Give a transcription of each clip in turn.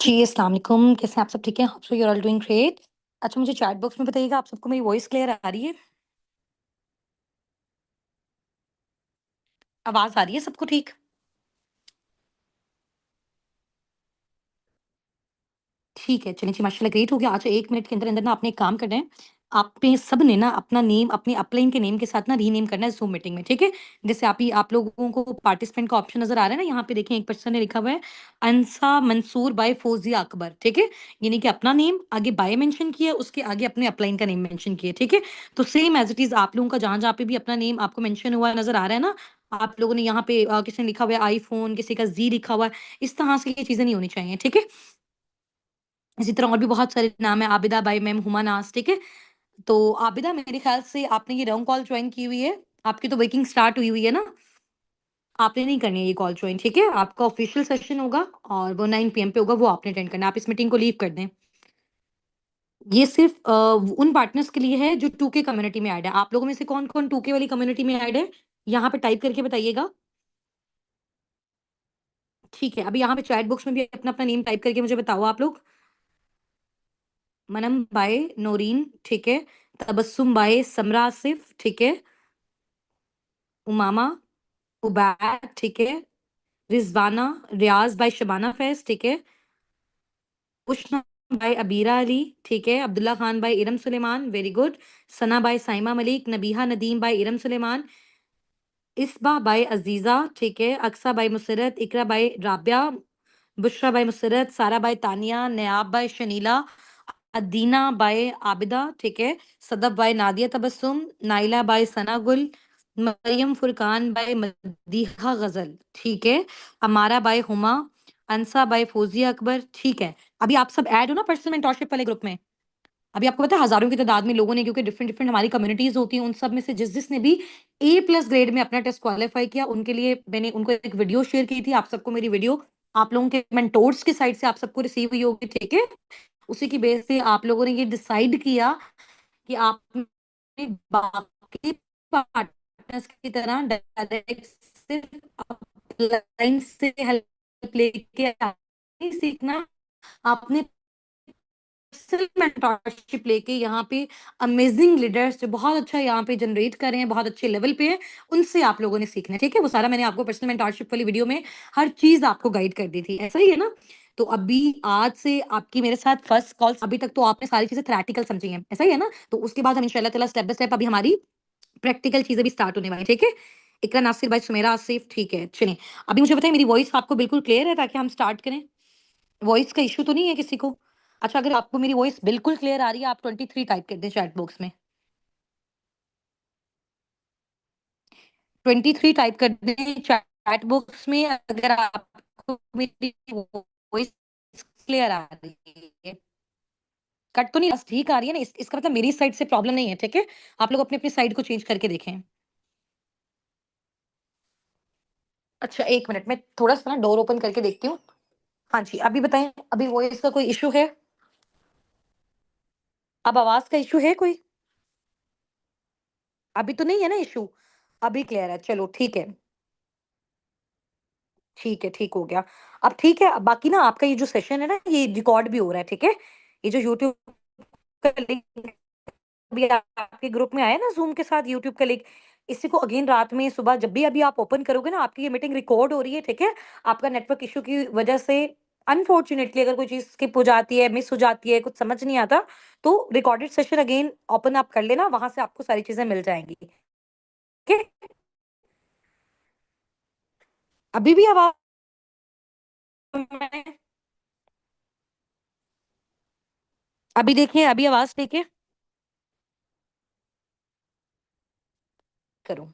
जी, अस्सलाम वालेकुम। कैसे हैं आप सब? ठीक हैं? Hope so you are all doing great. अच्छा, मुझे चैट बॉक्स में बताइएगा, आप सबको मेरी वॉइस क्लियर आ रही है? आवाज़ आ रही है सबको ठीक? ठीक है, चलिए जी, माशाल्लाह ग्रेट हो गया। अच्छा, 1 मिनट के अंदर-अंदर ना आपने एक काम करना है। आपने सब ने ना अपना नेम अपने अपलाइन के नेम के साथ ना रीनेम करना है ज़ूम मीटिंग में, ठीक है? जैसे आप लोगों को पार्टिसिपेंट का ऑप्शन नज़र आ रहा है ना, यहाँ पे देखें एक पर्सन ने लिखा हुआ है अंसा मंसूर बाय फौजिया अकबर, ठीक है? यानी कि अपना नेम, आगे बाय मेंशन किया है, उसके आगे अपने अपलाइन का नेम मेंशन किया है, ठीक है? तो सेम एज़ इट इज़ आप लोगों का जहाँ-जहाँ पे भी अपना नेम आपको मेंशन हुआ नज़र आ रहा है ना, आप लोगों ने यहाँ पे किसी ने लिखा हुआ है आईफ़ोन, किसी का ज़ी लिखा हुआ है, इस तरह से ये चीज़ें नहीं होनी चाहिए, ठीक है? इसी तरह और भी बहुत सारे नाम है, आबिदा बाई मैम हुमा नाज, ठीक है? तो आबिदा, मेरे ख़्याल से आपने ये रॉन्ग कॉल जॉइन की हुई है। आपकी तो वर्किंग स्टार्ट हुई हुई है ना? आपने नहीं करनी है ये कॉल जॉइन, ठीक है? आपका ऑफ़िशियल सेशन होगा और वो 9 पीएम पे होगा, वो आपने अटेंड करना है। आप इस मीटिंग को लीव कर दें। ये सिर्फ़ उन पार्टनर्स के लिए है जो 2K कम्युनिटी में ऐड है। आप लोगों में से कौन-कौन 2K वाली कम्युनिटी में ऐड है? यहाँ पे टाइप करके बताइएगा। ठीक है, अभी यहाँ पे चैट बॉक्स में भी अपना-अपना नेम टाइप करके मुझे बताओ आप लोग। मनम बाय नौरीन, ठीक है? तबस्सुम बाय समरा आसिफ, ठीक है? उमामा, उबैद, ठीक है? रिज़वाना, रियाज़ बाय शबाना फैज़, ठीक है? उष्ना बाय अबीरा अली, ठीक है? Abdullah Khan by Iram Suleman, very good. Sana by Saima Malik, Nabiha Nadeem by Iram Suleman, Isba by Aziza, ठीक है? Aqsa by Musarrat, Iqra by Rabia, Bushra by Musarrat, Sara by Tania, Nayab by Shanila, Adina by Abida, ठीक है? Sadaf by Nadia Tabassum, Naila by Sana Gul, Mariam Furqan by Madiha Ghazal, ठीक है? अमारा बाय हुमा, अनसा बाय फौजिया अकबर, ठीक है। अभी आप सब ऐड हो ना पर्सनल मेंटरशिप वाले ग्रुप में? अभी आपको पता है हज़ारों की तादाद में लोगों ने, क्योंकि डिफरेंट डिफरेंट हमारी कम्युनिटीज़ होती हैं, उन सब में से जिस-जिसने भी A+ ग्रेड में अपना टेस्ट क्वालीफाई किया, उनके लिए मैंने उनको एक वीडियो शेयर की थी। आप सबको मेरी वीडियो आप लोगों के मेंटोर्स की साइड से आप सबको रिसीव हुई होगी, ठीक है? उसी की बेस से आप लोगों ने ये डिसाइड किया कि आप अपने बाकी पार्टनर्स की तरह डायरेक्ट सिर्फ अपलाइन से हेल्प लेके नहीं सीखना, आपने सिर्फ मेंटरशिप लेके यहाँ पे अमेजिंग लीडर्स जो बहुत अच्छा यहाँ पे जनरेट कर रहे हैं, बहुत अच्छे लेवल पे हैं, उनसे आप लोगों ने सीखना है, ठीक है? वो सारा मैंने आपको पर्सनल मेंटरशिप वाली वीडियो में हर चीज़ आपको गाइड कर दी थी, ऐसा ही है ना? तो अभी आज से आपकी मेरे साथ फर्स्ट कॉल, अभी तक तो आपने सारी चीज़ें थ्योरेटिकल समझी हैं, ऐसा ही है ना? तो उसके बाद हम इंशाल्लाह ताला स्टेप बाय स्टेप अभी हमारी प्रैक्टिकल चीज़ें भी स्टार्ट होने वाली हैं, ठीक है? इकरा नासिर बाई सुमेरा आसिफ, ठीक है, चलिए। अभी मुझे बताइए, मेरी वॉइस आपको बिल्कुल क्लियर है ताकि हम स्टार्ट करें? वॉइस का इश्यू तो नहीं है किसी को? अच्छा, अगर आपको मेरी वॉइस बिल्कुल क्लियर आ रही है, आप 23 टाइप कर दें चैट बॉक्स में। 23 टाइप कर दें चैट बॉक्स में अगर आपको मेरी वॉइस क्लियर आ रही है। कट तो नहीं, बस ठीक आ रही है ना? इसका मतलब मेरी साइड से प्रॉब्लम नहीं है, ठीक है? आप लोग अपनी-अपनी साइड को चेंज करके देखें। अच्छा, 1 मिनट मैं थोड़ा-सा ना डोर ओपन करके देखती हूँ। हाँ जी, अभी बताएँ, अभी वॉइस का कोई इश्यू है? अब आवाज़ का इश्यू है कोई? अभी तो नहीं है ना इश्यू? अभी क्लियर है, चलो ठीक है। ठीक है, ठीक हो गया। अब ठीक है, अब बाकी ना आपका ये जो सेशन है ना, ये रिकॉर्ड भी हो रहा है, ठीक है? ये जो यूट्यूब का लिंक अभी आपके ग्रुप में आया है ना ज़ूम के साथ यूट्यूब का लिंक, इसी को अगेन रात में सुबह जब भी अभी आप ओपन करोगे ना, आपकी ये मीटिंग रिकॉर्ड हो रही है, ठीक है? आपका नेटवर्क इश्यू की वजह से अनफॉर्च्यूनेटली अगर कोई चीज़ स्किप हो जाती है, मिस हो जाती है, कुछ समझ नहीं आता, तो रिकॉर्डेड सेशन अगेन ओपन आप कर लेना, वहाँ से आपको सारी चीज़ें मिल जाएँगी, ठीक है? अभी भी आवाज़ में अभी देखिए, अभी आवाज़ ठीक है? करूँ।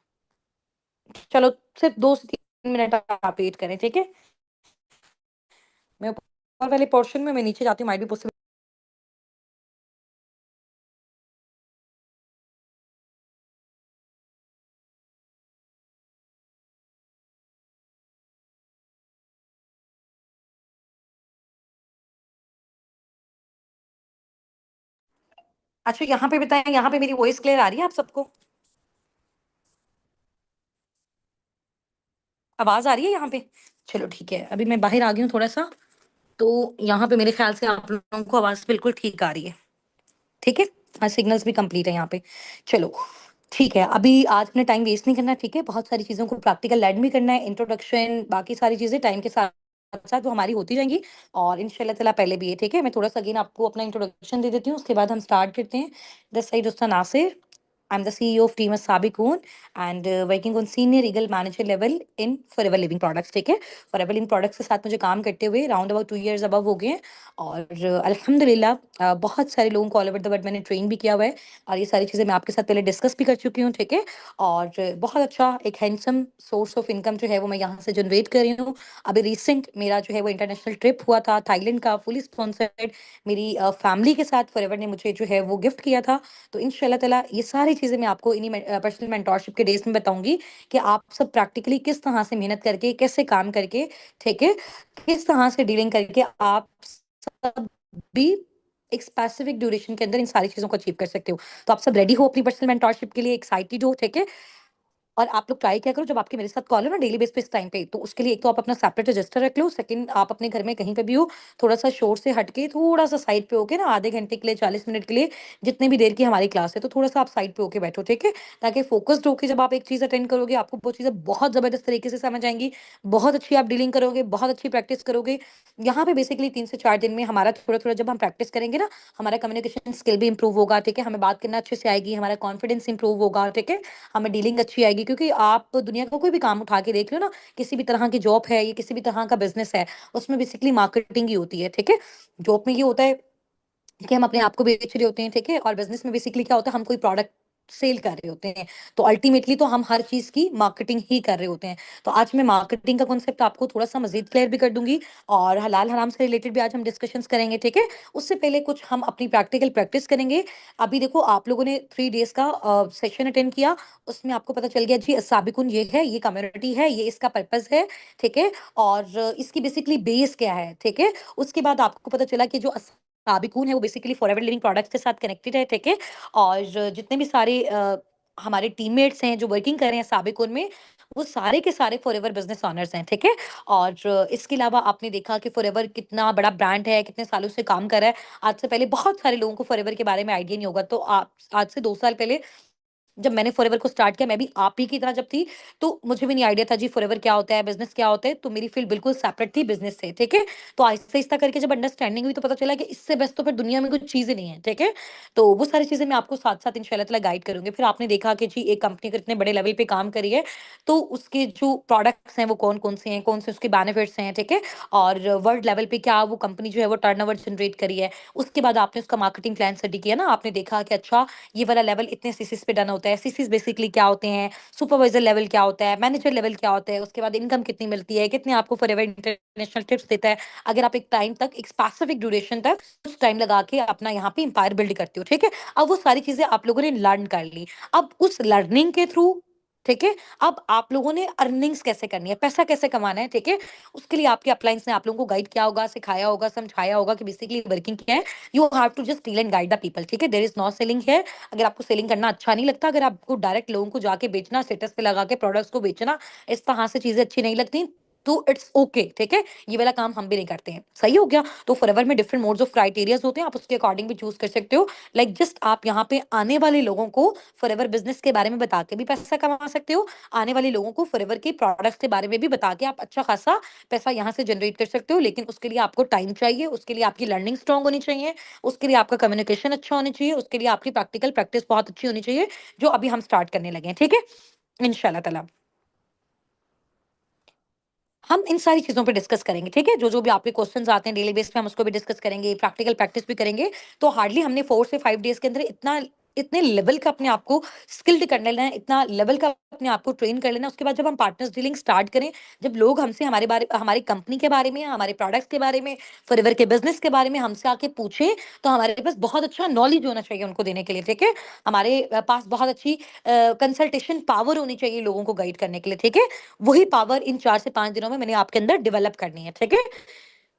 चलो, सिर्फ 2 से 3 मिनट आप वेट करें, ठीक है? मैं ऊपर वाले पोर्शन में मैं नीचे जाती हूँ, माइट बी पॉसिबल। अच्छा, यहाँ पे बताएँ, यहाँ पे मेरी वॉइस क्लियर आ रही है आप सबको? आवाज़ आ रही है यहाँ पे? चलो ठीक है, अभी मैं बाहर आ गई हूँ थोड़ा-सा, तो यहाँ पे मेरे ख्याल से आप लोगों को आवाज़ बिल्कुल ठीक आ रही है, ठीक है? हाँ, सिग्नल्स भी कंप्लीट है यहाँ पे। चलो, ठीक है, अभी आज अपने टाइम वेस्ट नहीं करना, ठीक है? बहुत सारी चीज़ों को प्रैक्टिकल लर्न भी करना है, इंट्रोडक्शन, बाकी सारी चीज़ें टाइम के साथ-साथ वो हमारी होती जाएँगी और इंशाल्लाह ताला पहले भी है, ठीक है? मैं थोड़ा-सा अगेन आपको अपना इंट्रोडक्शन दे देती हूँ, उसके बाद हम स्टार्ट करते हैं। This side Ustad Nasir, I am the CEO of team Sabiqoon and working on senior legal manager level in Forever Living Products, ठीक है? फॉरएवर लिविंग प्रोडक्ट्स के साथ मुझे काम करते हुए राउंड अबाउट 2 इयर्स अबव हो गए हैं और अल्हम्दुलिल्लाह बहुत सारे लोगों को ऑल ओवर द वर्ल्ड मैंने ट्रेन भी किया हुआ है और ये सारी चीज़ें मैं आपके साथ पहले डिस्कस भी कर चुकी हूँ, ठीक है? और बहुत अच्छा एक हैंडसम सोर्स ऑफ इनकम जो है वो मैं यहाँ से जनरेट कर रही हूँ। अभी रिसेंट मेरा जो है वो इंटरनेशनल ट्रिप हुआ था थाईलैंड का, फुली स्पॉन्सर्ड। मेरी फैमिली के साथ फॉरएवर ने मुझे जो है वो गिफ्ट किया था। तो इंशाल्लाह ताला ये सारी चीज़ें मैं आपको इन्हीं पर्सनल मेंटोरशिप के डेज़ में बताऊँगी कि आप सब प्रैक्टिकली किस तरह से मेहनत करके, कैसे काम करके, ठीक है? किस तरह से डीलिंग करके आप सब भी एक स्पेसिफिक ड्यूरेशन के अंदर इन सारी चीज़ों को अचीव कर सकते हो। तो आप सब रेडी हो अपनी पर्सनल मेंटोरशिप के लिए, एक्साइटेड हो, ठीक है? और आप लोग ट्राई क्या करो जब आपके मेरे साथ कॉल हो ना डेली बेस पे इस टाइम पे, तो उसके लिए एक तो आप अपना सेपरेट रजिस्टर रख लो, सेकंड आप अपने घर में कहीं पे भी हो, थोड़ा-सा शोर से हट के थोड़ा-सा साइड पे होके ना आधे घंटे के लिए, 40 मिनट के लिए, जितनी भी देर की हमारी क्लास है, तो थोड़ा-सा आप साइड पे होके बैठो, ठीक है? ताकि फ़ोकस्ड होके जब आप एक चीज़ अटेंड करोगे, आपको वो चीज़ें बहुत ज़बरदस्त तरीके से समझ आएँगी, बहुत अच्छी आप डीलिंग करोगे, बहुत अच्छी प्रैक्टिस करोगे। यहाँ पे बेसिकली 3 से 4 दिन में हमारा थोड़ा-थोड़ा जब हम प्रैक्टिस करेंगे ना, हमारा कम्युनिकेशन स्किल भी इम्प्रूव होगा, ठीक है? हमें बात करना अच्छे से आएगी, हमारा कॉन्फिडेंस इम्प्रूव होगा, ठीक है? हमें डीलिंग अच्छी आएगी क्योंकि आप दुनिया का कोई भी काम उठा के देख लो ना, किसी भी तरह की जॉब है या किसी भी तरह का बिज़नेस है, उसमें बेसिकली मार्केटिंग ही होती है, ठीक है? जॉब में ये होता है कि हम अपने आप को बेच रहे होते हैं, ठीक है? और बिज़नेस में बेसिकली क्या होता है, हम कोई प्रोडक्ट सेल कर रहे होते हैं। तो अल्टीमेटली तो हम हर चीज़ की मार्केटिंग ही कर रहे होते हैं। तो आज मैं मार्केटिंग का कॉन्सेप्ट आपको थोड़ा-सा मज़ीद क्लियर भी कर दूँगी और हलाल-हराम से रिलेटेड भी आज हम डिस्कशंस करेंगे, ठीक है? उससे पहले कुछ हम अपनी प्रैक्टिकल प्रैक्टिस करेंगे। अभी देखो आप लोगों ने 3 डेज़ का सेशन अटेंड किया, उसमें आपको पता चल गया जी साबिकुन ये है, ये कम्युनिटी है, ये इसका पर्पज़ है, ठीक है? और इसकी बेसिकली बेस क्या है, ठीक है? उसके बाद आपको पता चला कि जो साबिकून है वो बेसिकली फॉरएवर लिविंग प्रोडक्ट्स के साथ कनेक्टेड है, ठीक है? और जितने भी सारे हमारे टीममेट्स हैं जो वर्किंग कर रहे हैं साबिकून में, वो सारे के सारे फॉरएवर बिज़नेस ओनर्स हैं, ठीक है? और इसके अलावा आपने देखा कि फॉरएवर कितना बड़ा ब्रांड है, कितने सालों से काम कर रहा है। आज से पहले बहुत सारे लोगों को फॉरएवर के बारे में आइडिया नहीं होगा, तो आप आज से 2 साल पहले जब मैंने फॉरएवर को स्टार्ट किया, मैं भी आप ही की तरह जब थी, तो मुझे भी नहीं आइडिया था जी फॉरएवर क्या होता है, बिज़नेस क्या होता है, तो मेरी फ़ील्ड बिल्कुल सेपरेट थी बिज़नेस से, ठीक है? तो आहिस्ता-आहिस्ता करके जब अंडरस्टैंडिंग हुई तो पता चला कि इससे बेस्ट तो फिर दुनिया में कुछ चीज़ें नहीं है, ठीक है? तो वो सारी चीज़ें मैं आपको साथ-साथ इंशाल्लाह ताला गाइड करूँगी। फिर आपने देखा कि जी एक कंपनी अगर इतने बड़े लेवल पे काम कर रही है, तो उसके जो प्रोडक्ट्स हैं वो कौन-कौन से हैं, कौन से उसके बेनिफिट्स हैं, ठीक है? और वर्ल्ड लेवल पे क्या वो कंपनी जो है वो टर्नओवर जनरेट करी है। उसके बाद आपने उसका मार्केटिंग प्लान स्टडी किया ना, आपने देखा कि अच्छा ये वाला लेवल इतने सीसीस पे डन होता है। सीसीस बेसिकली क्या होते हैं, सुपरवाइजर लेवल क्या होता है, मैनेजर लेवल क्या होता है, उसके बाद इनकम कितनी मिलती है, कितने आपको फॉरएवर इंटरनेशनल टिप्स देता है। अगर आप एक टाइम तक, एक स्पेसिफिक ड्यूरेशन तक कुछ टाइम लगा के अपना यहाँ पे एम्पायर बिल्ड करते हो, ठीक है? अब वो सारी चीज़ें आप लोगों ने लर्न कर ली। अब उस लर्निंग के थ्रू, ठीक है? अब आप लोगों ने अर्निंग्स कैसे करनी है, पैसा कैसे कमाना है, ठीक है? उसके लिए आपके अपलाइन्स ने आप लोगों को गाइड किया होगा, सिखाया होगा, समझाया होगा कि बेसिकली वर्किंग क्या है। You have to just deal and guide the people, ठीक है? There is no selling here. अगर आपको सेलिंग करना अच्छा नहीं लगता, अगर आपको डायरेक्ट लोगों को जाके बेचना, स्टेटस पे लगा के प्रोडक्ट्स को बेचना, इस तरह से चीज़ें अच्छी नहीं लगती, तो इट्स ओके, ठीक है? ये वाला काम हम भी नहीं करते हैं। सही हो गया? तो फॉरएवर में डिफरेंट मोड्स ऑफ क्राइटेरियाज़ होते हैं, आप उसके अकॉर्डिंग भी चूज़ कर सकते हो। लाइक जस्ट आप यहाँ पे आने वाले लोगों को फॉरएवर बिज़नेस के बारे में बता के भी पैसा कमा सकते हो। आने वाले लोगों को फॉरएवर के प्रोडक्ट्स के बारे में भी बता के आप अच्छा खासा पैसा यहाँ से जनरेट कर सकते हो। लेकिन उसके लिए आपको टाइम चाहिए, उसके लिए आपकी लर्निंग स्ट्रांग होनी चाहिए, उसके लिए आपका कम्युनिकेशन अच्छा होना चाहिए, उसके लिए आपकी प्रैक्टिकल प्रैक्टिस बहुत अच्छी होनी चाहिए, जो अभी हम स्टार्ट करने लगे हैं, ठीक है? इंशाल्लाह ताला। हम इन सारी चीज़ों पे डिस्कस करेंगे, ठीक है? जो-जो भी आपके क्वेश्चन्स आते हैं डेली बेस पे हम उसको भी डिस्कस करेंगे, प्रैक्टिकल प्रैक्टिस भी करेंगे। तो हार्डली हमने 4 से 5 डेज़ के अंदर इतने लेवल का अपने आप को स्किल्ड कर लेना है, इतना लेवल का अपने आप को ट्रेन कर लेना है। उसके बाद जब हम पार्टनर्स डीलिंग स्टार्ट करें, जब लोग हमसे हमारी कंपनी के बारे में, हमारे प्रोडक्ट्स के बारे में, फॉरएवर के बिज़नेस के बारे में हमसे आके पूछें, तो हमारे पास बहुत अच्छा नॉलेज होना चाहिए उनको देने के लिए, ठीक है? हमारे पास बहुत अच्छी कंसल्टेशन पावर होनी चाहिए लोगों को गाइड करने के लिए, ठीक है? वही पावर इन 4 से 5 दिनों में मैंने आपके अंदर डेवलप करनी है, ठीक है?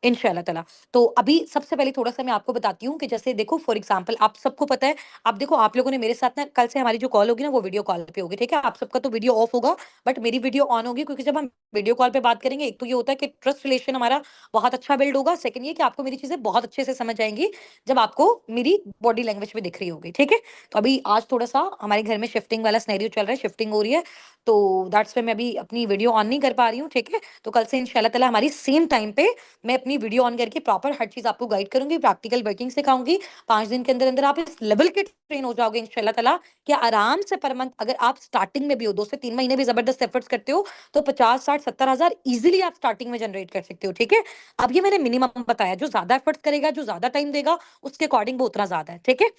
इंशाल्लाह ताला। तो अभी सबसे पहले थोड़ा-सा मैं आपको बताती हूँ कि जैसे देखो फॉर एग्ज़ाम्पल आप सबको पता है, अब देखो आप लोगों ने मेरे साथ ना कल से हमारी जो कॉल होगी ना वो वीडियो कॉल पे होगी, ठीक है? आप सबका तो वीडियो ऑफ होगा, बट मेरी वीडियो ऑन होगी, क्योंकि जब हम वीडियो कॉल पे बात करेंगे, एक तो ये होता है कि ट्रस्ट रिलेशन हमारा बहुत अच्छा बिल्ड होगा, सेकंड ये कि आपको मेरी चीज़ें बहुत अच्छे से समझ आएँगी, जब आपको मेरी बॉडी लैंग्वेज भी दिख रही होगी, ठीक है? तो अभी आज थोड़ा-सा हमारे घर में शिफ्टिंग वाला सिनेरियो चल रहा है, शिफ्टिंग हो रही है, तो दैट्स व्हाई मैं अभी अपनी वीडियो ऑन नहीं कर पा रही हूँ, ठीक है? तो कल से इंशाल्लाह ताला हमारी सेम टाइम पे मैं अपनी वीडियो ऑन करके प्रॉपर हर चीज़ आपको गाइड करूँगी, प्रैक्टिकल वर्किंग सिखाऊँगी। 5 दिन के अंदर-अंदर आप इस लेवल के ट्रेन हो जाओगे इंशाल्लाह ताला कि आराम से पर मंथ अगर आप स्टार्टिंग में भी हो, 2 से 3 महीने भी ज़बरदस्त एफर्ट्स करते हो, तो 50, 60, 70 हज़ार ईज़िली आप स्टार्टिंग में जनरेट कर सकते हो, ठीक है? अब ये मैंने मिनिमम बताया, जो ज़्यादा एफर्ट्स करेगा, जो ज़्यादा टाइम देगा, उसके अकॉर्डिंग वो उतना ज़्यादा है, ठीक है?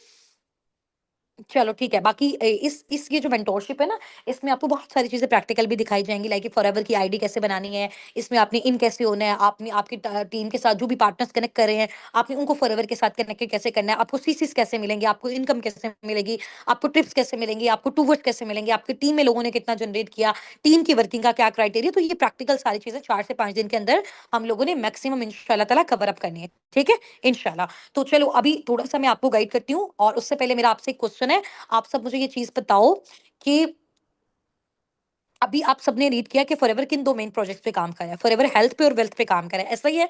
चलो ठीक है। बाकी इस ये जो मेंटोरशिप है ना, इसमें आपको बहुत सारी चीज़ें प्रैक्टिकल भी दिखाई जाएँगी, लाइक फॉरएवर की आईडी कैसे बनानी है, इसमें आपने इन कैसे होना है, आपने आपकी टीम के साथ जो भी पार्टनर्स कनेक्ट कर रहे हैं, आपने उनको फॉरएवर के साथ कनेक्टेड कैसे करना है, आपको सीसीज़ कैसे मिलेंगे, आपको इनकम कैसे मिलेगी, आपको टिप्स कैसे मिलेंगी, आपको टूवर्स कैसे मिलेंगे, आपकी टीम में लोगों ने कितना जनरेट किया, टीम की वर्किंग का क्या क्राइटेरिया, तो ये प्रैक्टिकल सारी चीज़ें 4 से 5 दिन के अंदर हम लोगों ने मैक्सिमम इंशाल्लाह ताला कवर अप करनी है। ठीक है? इंशाल्लाह। तो चलो अभी थोड़ा-सा मैं आपको गाइड करती हूँ, और उससे पहले मेरा आपसे एक क्वेश्चन है। आप सब मुझे ये चीज़ बताओ कि अभी आप सबने रीड किया कि फॉरएवर किन 2 मेन प्रोजेक्ट्स पे काम कर रहा है। फॉरएवर हेल्थ पे और वेल्थ पे काम कर रहा है। ऐसा ही है,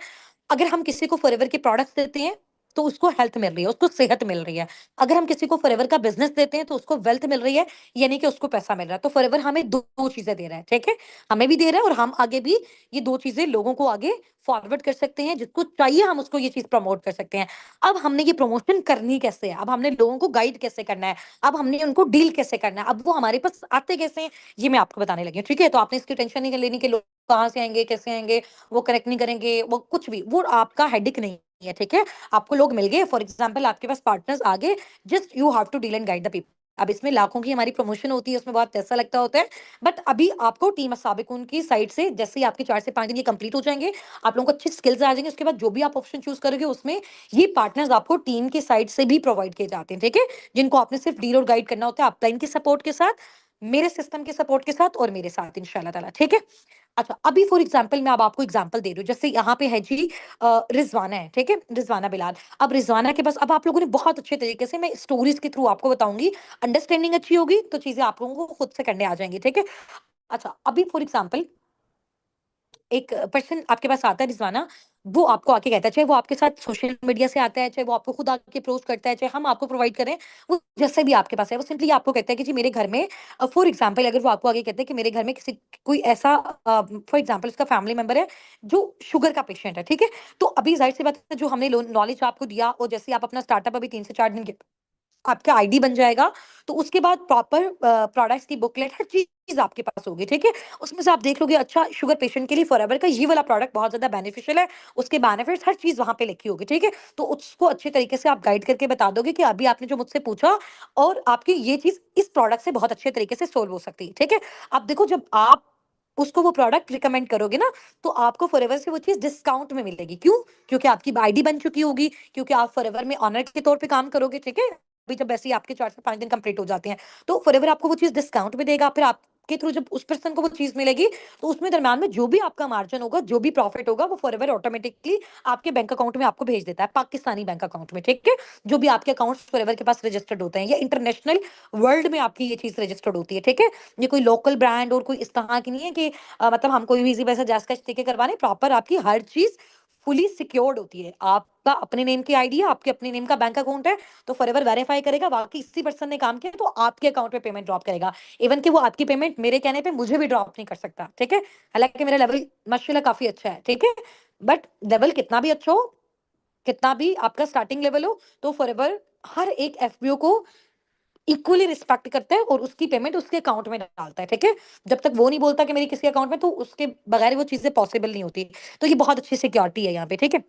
अगर हम किसी को फॉरएवर के प्रोडक्ट्स देते हैं, तो उसको हेल्थ मिल रही है, उसको सेहत मिल रही है। अगर हम किसी को फॉरएवर का बिज़नेस देते हैं, तो उसको वेल्थ मिल रही है, यानी कि उसको पैसा मिल रहा है। तो फॉरएवर हमें 2 चीज़ें दे रहा है, ठीक है? हमें भी दे रहा है, और हम आगे भी ये 2 चीज़ें लोगों को आगे फॉरवर्ड कर सकते हैं, जिसको चाहिए हम उसको ये चीज़ प्रमोट कर सकते हैं। अब हमने ये प्रमोशन करनी कैसे है? अब हमने लोगों को गाइड कैसे करना है? अब हमने उनको डील कैसे करना है? अब वो हमारे पास आते कैसे हैं? ये मैं आपको बताने लगी हूँ, ठीक है? तो आपने इसकी टेंशन नहीं लेनी कि लोग कहाँ से आएँगे, कैसे आएँगे, वो कनेक्ट नहीं करेंगे, वो कुछ भी, वो आपका हेडेक नहीं है, ठीक है? आपको लोग मिल गए, फॉर एग्ज़ाम्पल आपके पास पार्टनर्स आ गए, just you have to deal and guide the people. अब इसमें लाखों की हमारी प्रमोशन होती है, उसमें बहुत पैसा लगता होता है, बट अभी आपको टीम साबिकुन की साइड से जैसे ही आपके 4 से 5 दिन ये कंप्लीट हो जाएँगे, आप लोगों को अच्छी स्किल्स आ जाएँगी, उसके बाद जो भी आप ऑप्शन चूज़ करोगे, उसमें ये पार्टनर्स आपको टीम की साइड से भी प्रोवाइड किए जाते हैं, ठीक है? जिनको आपने सिर्फ डील और गाइड करना होता है अपलाइन के सपोर्ट के साथ, मेरे सिस्टम के सपोर्ट के साथ और मेरे साथ इंशाल्लाह ताला, ठीक है? अच्छा, अभी फॉर एग्ज़ाम्पल मैं अब आपको एग्ज़ाम्पल दे रही हूँ, जैसे यहाँ पे है जी रिज़वाना है, ठीक है? रिज़वाना बिलाल। अब रिज़वाना के पास अब आप लोगों ने बहुत अच्छे तरीके से, मैं स्टोरीज़ के थ्रू आपको बताऊँगी, अंडरस्टैंडिंग अच्छी होगी, तो चीज़ें आप लोगों को खुद से करने आ जाएँगी, ठीक है? अच्छा, अभी फॉर एग्ज़ाम्पल एक पर्सन आपके पास आता है रिज़वाना, वो आपको आके कहता है, चाहे वो आपके साथ सोशल मीडिया से आता है, चाहे वो आपको खुद आके अप्रोच करता है, चाहे हम आपको प्रोवाइड करें, वो जैसे भी आपके पास है, वो सिंपली आपको कहता है कि जी मेरे घर में फॉर एग्ज़ाम्पल अगर वो आपको आगे कहते हैं कि मेरे घर में किसी कोई ऐसा फॉर एग्ज़ाम्पल उसका फैमिली मेंबर है, जो शुगर का पेशेंट है, ठीक है? तो अभी ज़ाहिर-सी बात है, जो हमने लो नॉलेज आपको दिया, और जैसे ही आप अपना स्टार्टअप अभी 3 से 4 दिन के आपका आईडी बन जाएगा, तो उसके बाद प्रॉपर प्रोडक्ट्स की बुकलेट हर चीज़ आपके पास होगी, ठीक है? उसमें से आप देख लोगे, अच्छा शुगर पेशेंट के लिए फॉरएवर का ये वाला प्रोडक्ट बहुत ज़्यादा बेनिफिशियल है, उसके बेनिफिट्स हर चीज़ वहाँ पे लिखी होगी, ठीक है? तो उसको अच्छे तरीके से आप गाइड करके बता दोगे कि अभी आपने जो मुझसे पूछा, और आपकी ये चीज़ इस प्रोडक्ट से बहुत अच्छे तरीके से सोल्व हो सकती है, ठीक है? अब देखो, जब आप उसको वो प्रोडक्ट रिकमेंड करोगे ना, तो आपको फॉरएवर से वो चीज़ डिस्काउंट में मिलेगी। क्यों? क्योंकि आपकी आईडी बन चुकी होगी, क्योंकि आप फॉरएवर में ओनर के तौर पे काम करोगे, ठीक है? अभी जब वैसे ही आपके 4 से 5 दिन कंप्लीट हो जाते हैं, तो फॉरएवर आपको वो चीज़ डिस्काउंट में देगा, फिर आपके थ्रू जब उस पर्सन को वो चीज़ मिलेगी, तो उसमें दरम्यान में जो भी आपका मार्जिन होगा, जो भी प्रॉफिट होगा, वो फॉरएवर ऑटोमैटिकली आपके बैंक अकाउंट में आपको भेज देता है, पाकिस्तानी बैंक अकाउंट में, ठीक है? जो भी आपके अकाउंट्स फॉरएवर के पास रजिस्टर्ड होते हैं, या इंटरनेशनल वर्ल्ड में आपकी ये चीज़ रजिस्टर्ड होती है, ठीक है? ये कोई लोकल ब्रांड और कोई इस तरह की नहीं है कि मतलब हम कोई भी इज़ी वैसे जैज़ कैश देके करवाने, प्रॉपर आपकी हर चीज़ फुली सिक्योर्ड होती है। आपका अपने नेम की आईडी है, आपके अपने नेम का बैंक अकाउंट है, तो फॉरएवर वेरीफाई करेगा, वाक़ई इसी पर्सन ने काम किया, तो आपके अकाउंट में पेमेंट ड्रॉप करेगा। इवन कि वो आपकी पेमेंट मेरे कहने पे मुझे भी ड्रॉप नहीं कर सकता, ठीक है? हालाँकि मेरा लेवल माशाल्लाह काफ़ी अच्छा है, ठीक है? बट लेवल कितना भी अच्छा हो, कितना भी आपका स्टार्टिंग लेवल हो, तो फॉरएवर हर एक एफपीओ को इक्वली रिस्पेक्ट करता है, और उसकी पेमेंट उसके अकाउंट में डालता है, ठीक है? जब तक वो नहीं बोलता कि मेरी किसी अकाउंट में, तो उसके बगैर वो चीज़ें पॉसिबल नहीं होती। तो ये बहुत अच्छी सिक्योरिटी है यहाँ पे, ठीक है?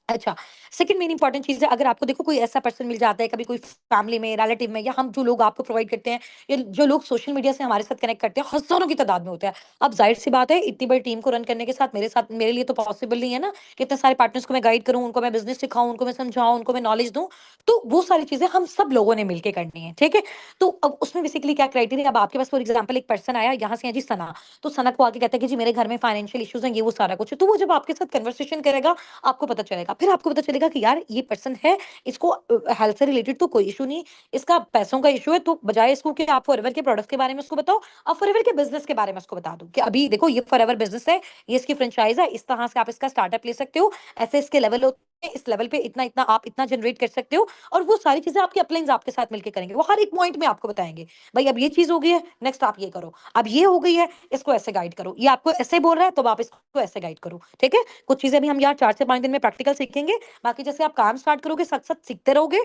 अच्छा, सेकंड मेन इंपॉर्टेंट चीज़ है, अगर आपको देखो कोई ऐसा पर्सन मिल जाता है कभी कोई फैमिली में, रिलेटिव में, या हम जो लोग आपको प्रोवाइड करते हैं, या जो लोग सोशल मीडिया से हमारे साथ कनेक्ट करते हैं, हज़ारों की तादाद में होते हैं। अब ज़ाहिर-सी बात है, इतनी बड़ी टीम को रन करने के साथ मेरे लिए तो पॉसिबल नहीं है ना कि इतने सारे पार्टनर्स को मैं गाइड करूँ, उनको मैं बिज़नेस सिखाऊँ, उनको मैं समझाऊँ, उनको मैं नॉलेज दूँ। तो वो सारी चीज़ें हम सब लोगों ने मिलके करनी है, ठीक है? तो अब उसमें बेसिकली क्या क्राइटेरिया, अब आपके पास फॉर एग्ज़ाम्पल एक पर्सन आया, यहाँ से है जी सना, तो सना को आके कहता है कि जी मेरे घर में फाइनेंशियल इश्यूज़ हैं, ये वो सारा कुछ है। तो वो जब आपके साथ कन्वर्सेशन करेगा, आपको पता चलेगा। फिर आपको पता चलेगा कि यार ये पर्सन है, इसको हेल्थ से रिलेटेड तो कोई इश्यू नहीं, इसका पैसों का इश्यू है, तो बजाय इसको कि आप फॉरएवर के प्रोडक्ट्स के बारे में उसको बताओ, आप फॉरएवर के बिज़नेस के बारे में उसको बता दो कि अभी देखो ये फॉरएवर बिज़नेस है, ये इसकी फ्रैंचाइज़ है, इस तरह से आप इसका स्टार्टअप ले सकते हो, ऐसे इसके लेवल होते हैं, इस लेवल पे इतना-इतना आप इतना जनरेट कर सकते हो, और वो सारी चीज़ें आपके अपलाइन्स आपके साथ मिलके करेंगे। वो हर एक पॉइंट में आपको बताएँगे, भई अब ये चीज़ हो गई है, नेक्स्ट आप ये करो, अब ये हो गई है, इसको ऐसे गाइड करो, ये आपको ऐसे बोल रहा है, तो अब आप इसको ऐसे गाइड करो, ठीक है? कुछ चीज़ें भी हम यहाँ 4 से 5 दिन में प्रैक्टिकल सीखेंगे, बाकी जैसे आप काम स्टार्ट करोगे, साथ-साथ सीखते रहोगे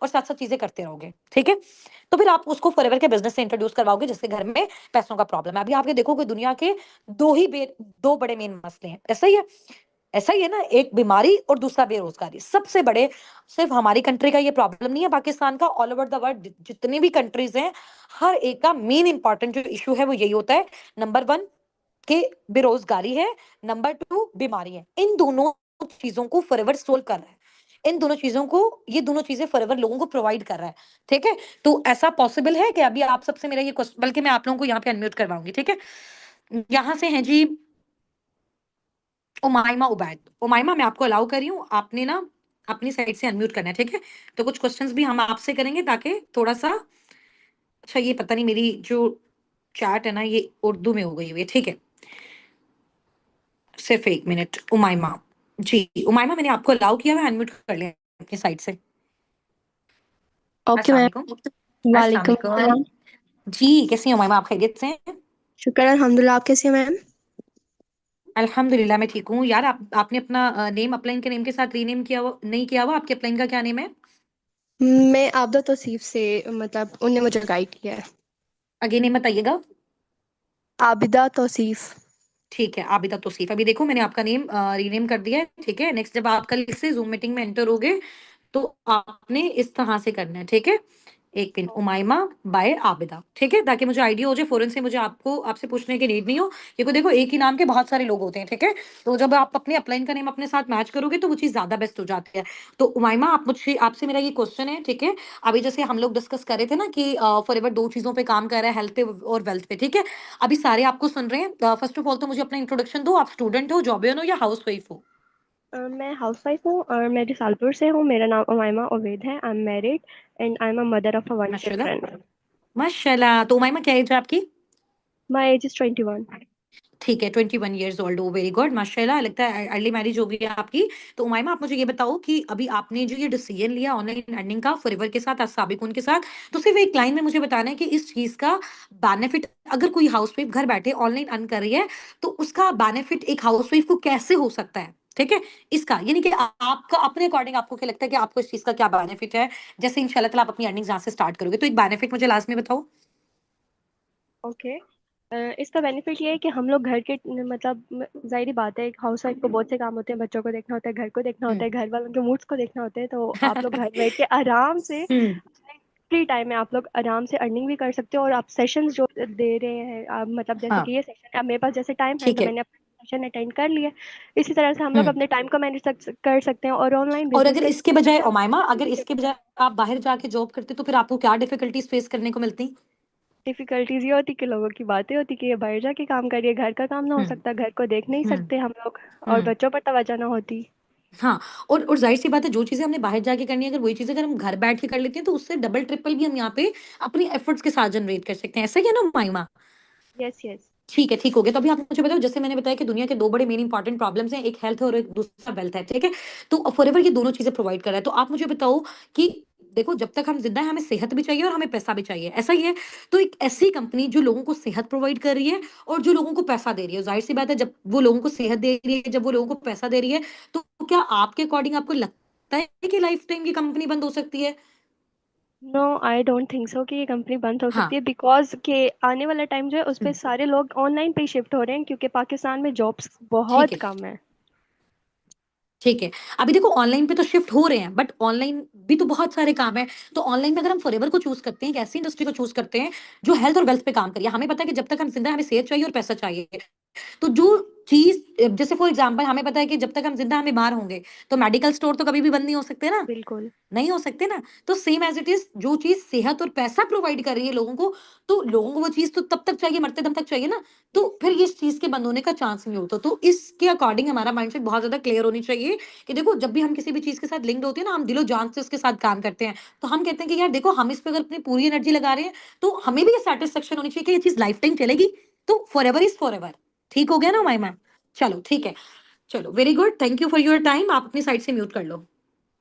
और साथ-साथ चीज़ें करते रहोगे, ठीक है? तो फिर आप उसको फॉरएवर के बिज़नेस से इंट्रोड्यूस करवाओगे, जिसके घर में पैसों का प्रॉब्लम है। अभी आप ये देखो कि दुनिया के 2 ही बे 2 बड़े मेन मसले हैं, ऐसा ही है? ऐसा ही है ना? एक बीमारी और दूसरा बेरोज़गारी। सबसे बड़े, सिर्फ़ हमारी कंट्री का ये प्रॉब्लम नहीं है, पाकिस्तान का, ऑल ओवर द वर्ल्ड जितनी भी कंट्रीज़ हैं, हर एक का मेन इम्पोर्टेंट जो इश्यू है वो यही होता है। नंबर 1 कि बेरोज़गारी है, नंबर 2 बीमारी है। इन दोनों चीज़ों को फॉरएवर सोल्व कर रहा है। इन दोनों चीज़ों को, ये दोनों चीज़ें फॉरएवर लोगों को प्रोवाइड कर रहा है, ठीक है? तो ऐसा पॉसिबल है कि अभी आप सबसे मेरा ये बल्कि मैं आप लोगों को यहाँ पे अनम्यूट करवाऊँगी, ठीक है? यहाँ से हैं जी उमाइमा उबैद। उमाइमा, मैं आपको अलाउ कर रही हूँ, आपने ना अपनी साइड से अनम्यूट करना है, ठीक है? तो कुछ क्वेश्चंस भी हम आपसे करेंगे ताकि थोड़ा-सा, अच्छा ये पता नहीं मेरी जो चैट है ना ये उर्दू में हो गई हुई है, ठीक है? सिर्फ 1 मिनट उमाइमा। जी, उमाइमा मैंने आपको अलाउ किया है, अनम्यूट कर लें अपनी साइड से। ओके अस्सलाम मैम। वालेकुम। अस्सलाम वालेकुम वालेकुम। अस्सलाम। जी, कैसी हैं उमाइमा, आप खैरियत से हैं? शुक्र अल्हम्दुलिल्लाह। आप कैसी हैं मैम? अल्हम्दुलिल्लाह मैं ठीक हूँ। यार आपने अपना नेम अपलाइन के नेम के साथ रीनेम किया हुआ नहीं किया हुआ, आपके अपलाइन का क्या नेम है? मैं आबदा तौसीफ से, मतलब उनने मुझे गाइड किया है। अगेन नेम बताइएगा। आबिदा तौसीफ। ठीक है, आबिदा तौसीफ। अभी देखो मैंने आपका नेम रीनेम कर दिया है, ठीक है? नेक्स्ट जब आप कल से ज़ूम मीटिंग में एंटर होगे, तो आपने इस तरह से करना है, ठीक है? एक मिनट, उमाइमा बाय आबिदा, ठीक है? ताकि मुझे आइडिया हो जाए, फ़ौरन से मुझे आपको आपसे पूछने की नीड नहीं हो, क्योंकि देखो एक ही नाम के बहुत सारे लोग होते हैं, ठीक है? तो जब आप अपने अपलाइन का नेम अपने साथ मैच करोगे, तो वो चीज़ ज़्यादा बेस्ट हो जाती है। तो उमाइमा, आप मुझसे आपसे मेरा ये क्वेश्चन है, ठीक है? अभी जैसे हम लोग डिस्कस कर रहे थे ना कि फॉरएवर 2 चीज़ों पे काम कर रहा है, हेल्थ पे और वेल्थ पे, ठीक है? अभी सारे आपको सुन रहे हैं। फर्स्ट ऑफ ऑल तो मुझे अपना इंट्रोडक्शन दो, आप स्टूडेंट हो, जॉबियन हो या हाउसवाइफ हो? मैं हाउसवाइफ हूँ और मैं रिसालपुर से हूँ। मेरा नाम उमाइमा उबैद है। I am married and I am a mother of a one माशाल्लाह, चिल्ड्रन। माशाल्लाह। तो उमाइमा क्या एज है आपकी? My age is 21। ठीक है, 21 इयर्स ओल्ड हो, वेरी गुड, माशाल्लाह, लगता है अर्ली मैरिज हो गई है आपकी। तो उमाइमा, आप मुझे ये बताओ कि अभी आपने जो ये डिसीजन लिया ऑनलाइन अर्निंग का फॉरएवर के साथ, साबिकुन के साथ, तो सिर्फ एक लाइन में मुझे बताना है कि इस चीज़ का बेनिफिट, अगर कोई हाउसवाइफ घर बैठे ऑनलाइन अर्न कर रही है, तो उसका बेनिफिट एक हाउसवाइफ को कैसे हो सकता है? ठीक है? इसका यानी कि आपका अपने अकॉर्डिंग आपको क्या लगता है कि आपको इस चीज़ का क्या बेनिफिट है? जैसे इंशाल्लाह ताला आप अपनी अर्निंग्स यहाँ से स्टार्ट करोगे, तो एक बेनिफिट मुझे लास्ट में बताओ। ओके। इसका बेनिफिट ये है कि हम लोग घर के, मतलब ज़ाहिर बात है, एक हाउस वाइफ को बहुत से काम होते हैं। बच्चों को देखना होता है, घर को देखना हुँ। होता है, घर वालों के मूड्स को देखना होता है। तो आप लोग घर बैठ के आराम से हुँ, अपने फ्री टाइम में आप लोग आराम से अर्निंग भी कर सकते हो। और आप सेशंस जो दे रहे हैं, आप मतलब जैसे हाँ, कि ये सेशन, अब मेरे पास जैसे टाइम है ठीक तो है। मैंने अपना सेशन अटेंड कर लिया। इसी तरह से हम लोग हुँ। अपने टाइम को मैनेज कर सकते हैं। और ऑनलाइन और बिजनेस अगर का इसके बजाय ये उमाइमा, अगर opportunity इसके देता बजाय है। आप बाहर जाके जॉब करते, तो फिर आपको क्या डिफिकल्टीज फेस करने को मिलती? डिफिकल्टीज ये होती कि लोगों की बातें होती कि ये बाहर जाके काम करिए, घर का काम ना हो हुँ, सकता, घर को देख नहीं हुँ, सकते हम लोग। और हुँ। बच्चों पर तवज्जो ना होती। हाँ, और ज़ाहिर-सी बात है, जो चीज़ें हमने बाहर जाके करनी है, अगर वही चीज़ें अगर हम घर बैठ के कर लेते हैं, तो उससे डबल ट्रिपल भी हम यहाँ पे अपनी एफर्ट्स के साथ जनरेट कर सकते हैं। ऐसा ही है ना उमाइमा? Yes yes. ठीक है, ठीक हो गया। तो अभी आप मुझे बताओ, जैसे मैंने बताया कि दुनिया के 2 बड़े मेन इंपोर्टेंट प्रॉब्लम्स हैं, एक हेल्थ और एक दूसरा वेल्थ है, ठीक है? तो फॉरएवर ये दोनों चीज़ें प्रोवाइड कर रहा है। तो आप मुझे बताओ कि देखो जब तक हम ज़िंदा हैं, हमें सेहत भी चाहिए और हमें पैसा भी चाहिए, ऐसा ही है? तो एक ऐसी कंपनी जो लोगों को सेहत प्रोवाइड कर रही है और जो लोगों को पैसा दे रही है, ज़ाहिर-सी बात है, जब वो लोगों को सेहत दे रही है, जब वो लोगों को पैसा दे रही है, तो क्या आपके अकॉर्डिंग आपको लगता है कि लाइफ टाइम ये कंपनी बंद हो सकती है? No, I don't think so कि ये कंपनी बंद हो हाँ, सकती है। बिकॉज के आने वाला टाइम जो है उस हुँ, पे सारे लोग ऑनलाइन पे शिफ्ट हो रहे हैं, क्योंकि पाकिस्तान में जॉब्स ठीक बहुत है। कम है। ठीक है। अभी देखो ऑनलाइन पे तो शिफ्ट हो रहे हैं, बट ऑनलाइन भी तो बहुत सारे काम है। तो ऑनलाइन में अगर हम फॉरएवर को चूज़ करते हैं, एक ऐसी इंडस्ट्री को चूज़ करते हैं जो हेल्थ और वेल्थ पे काम करे। हमें पता है कि जब तक हम ज़िंदा हैं, हमें सेहत चाहिए और पैसा चाहिए। तो जो चीज़ जैसे फॉर एग्ज़ाम्पल हमें पता है कि जब तक हम ज़िंदा हैं, हम बीमार होंगे, तो मेडिकल स्टोर तो कभी भी बंद नहीं हो सकते ना। बिल्कुल। नहीं हो सकते ना। तो सेम एज़ इट इज़ जो चीज़ सेहत और पैसा प्रोवाइड कर रही है लोगों को, तो लोगों को वो चीज़ तो तब तक चाहिए, मरते दम तक चाहिए ना। तो फिर ये इस चीज़ के बंद होने का चांस नहीं होता। तो इसके अकॉर्डिंग हमारा माइंडसेट बहुत ज़्यादा क्लियर होनी चाहिए कि देखो जब भी हम किसी भी चीज़ के साथ लिंक्ड होते हैं ना, हम दिलो-जान से उसके साथ काम करते हैं। तो हम कहते हैं कि यार देखो हम इस पे अगर अपनी पूरी एनर्जी लगा रहे हैं, तो हमें भी ये सैटिस्फैक्शन होनी चाहिए कि ये चीज़ लाइफ टाइम चलेगी। तो फॉरएवर इज़ फॉरएवर। ठीक हो गया ना माई मैम? चलो ठीक है। चलो very good, thank you for your time. आप अपनी साइड से म्यूट कर लो।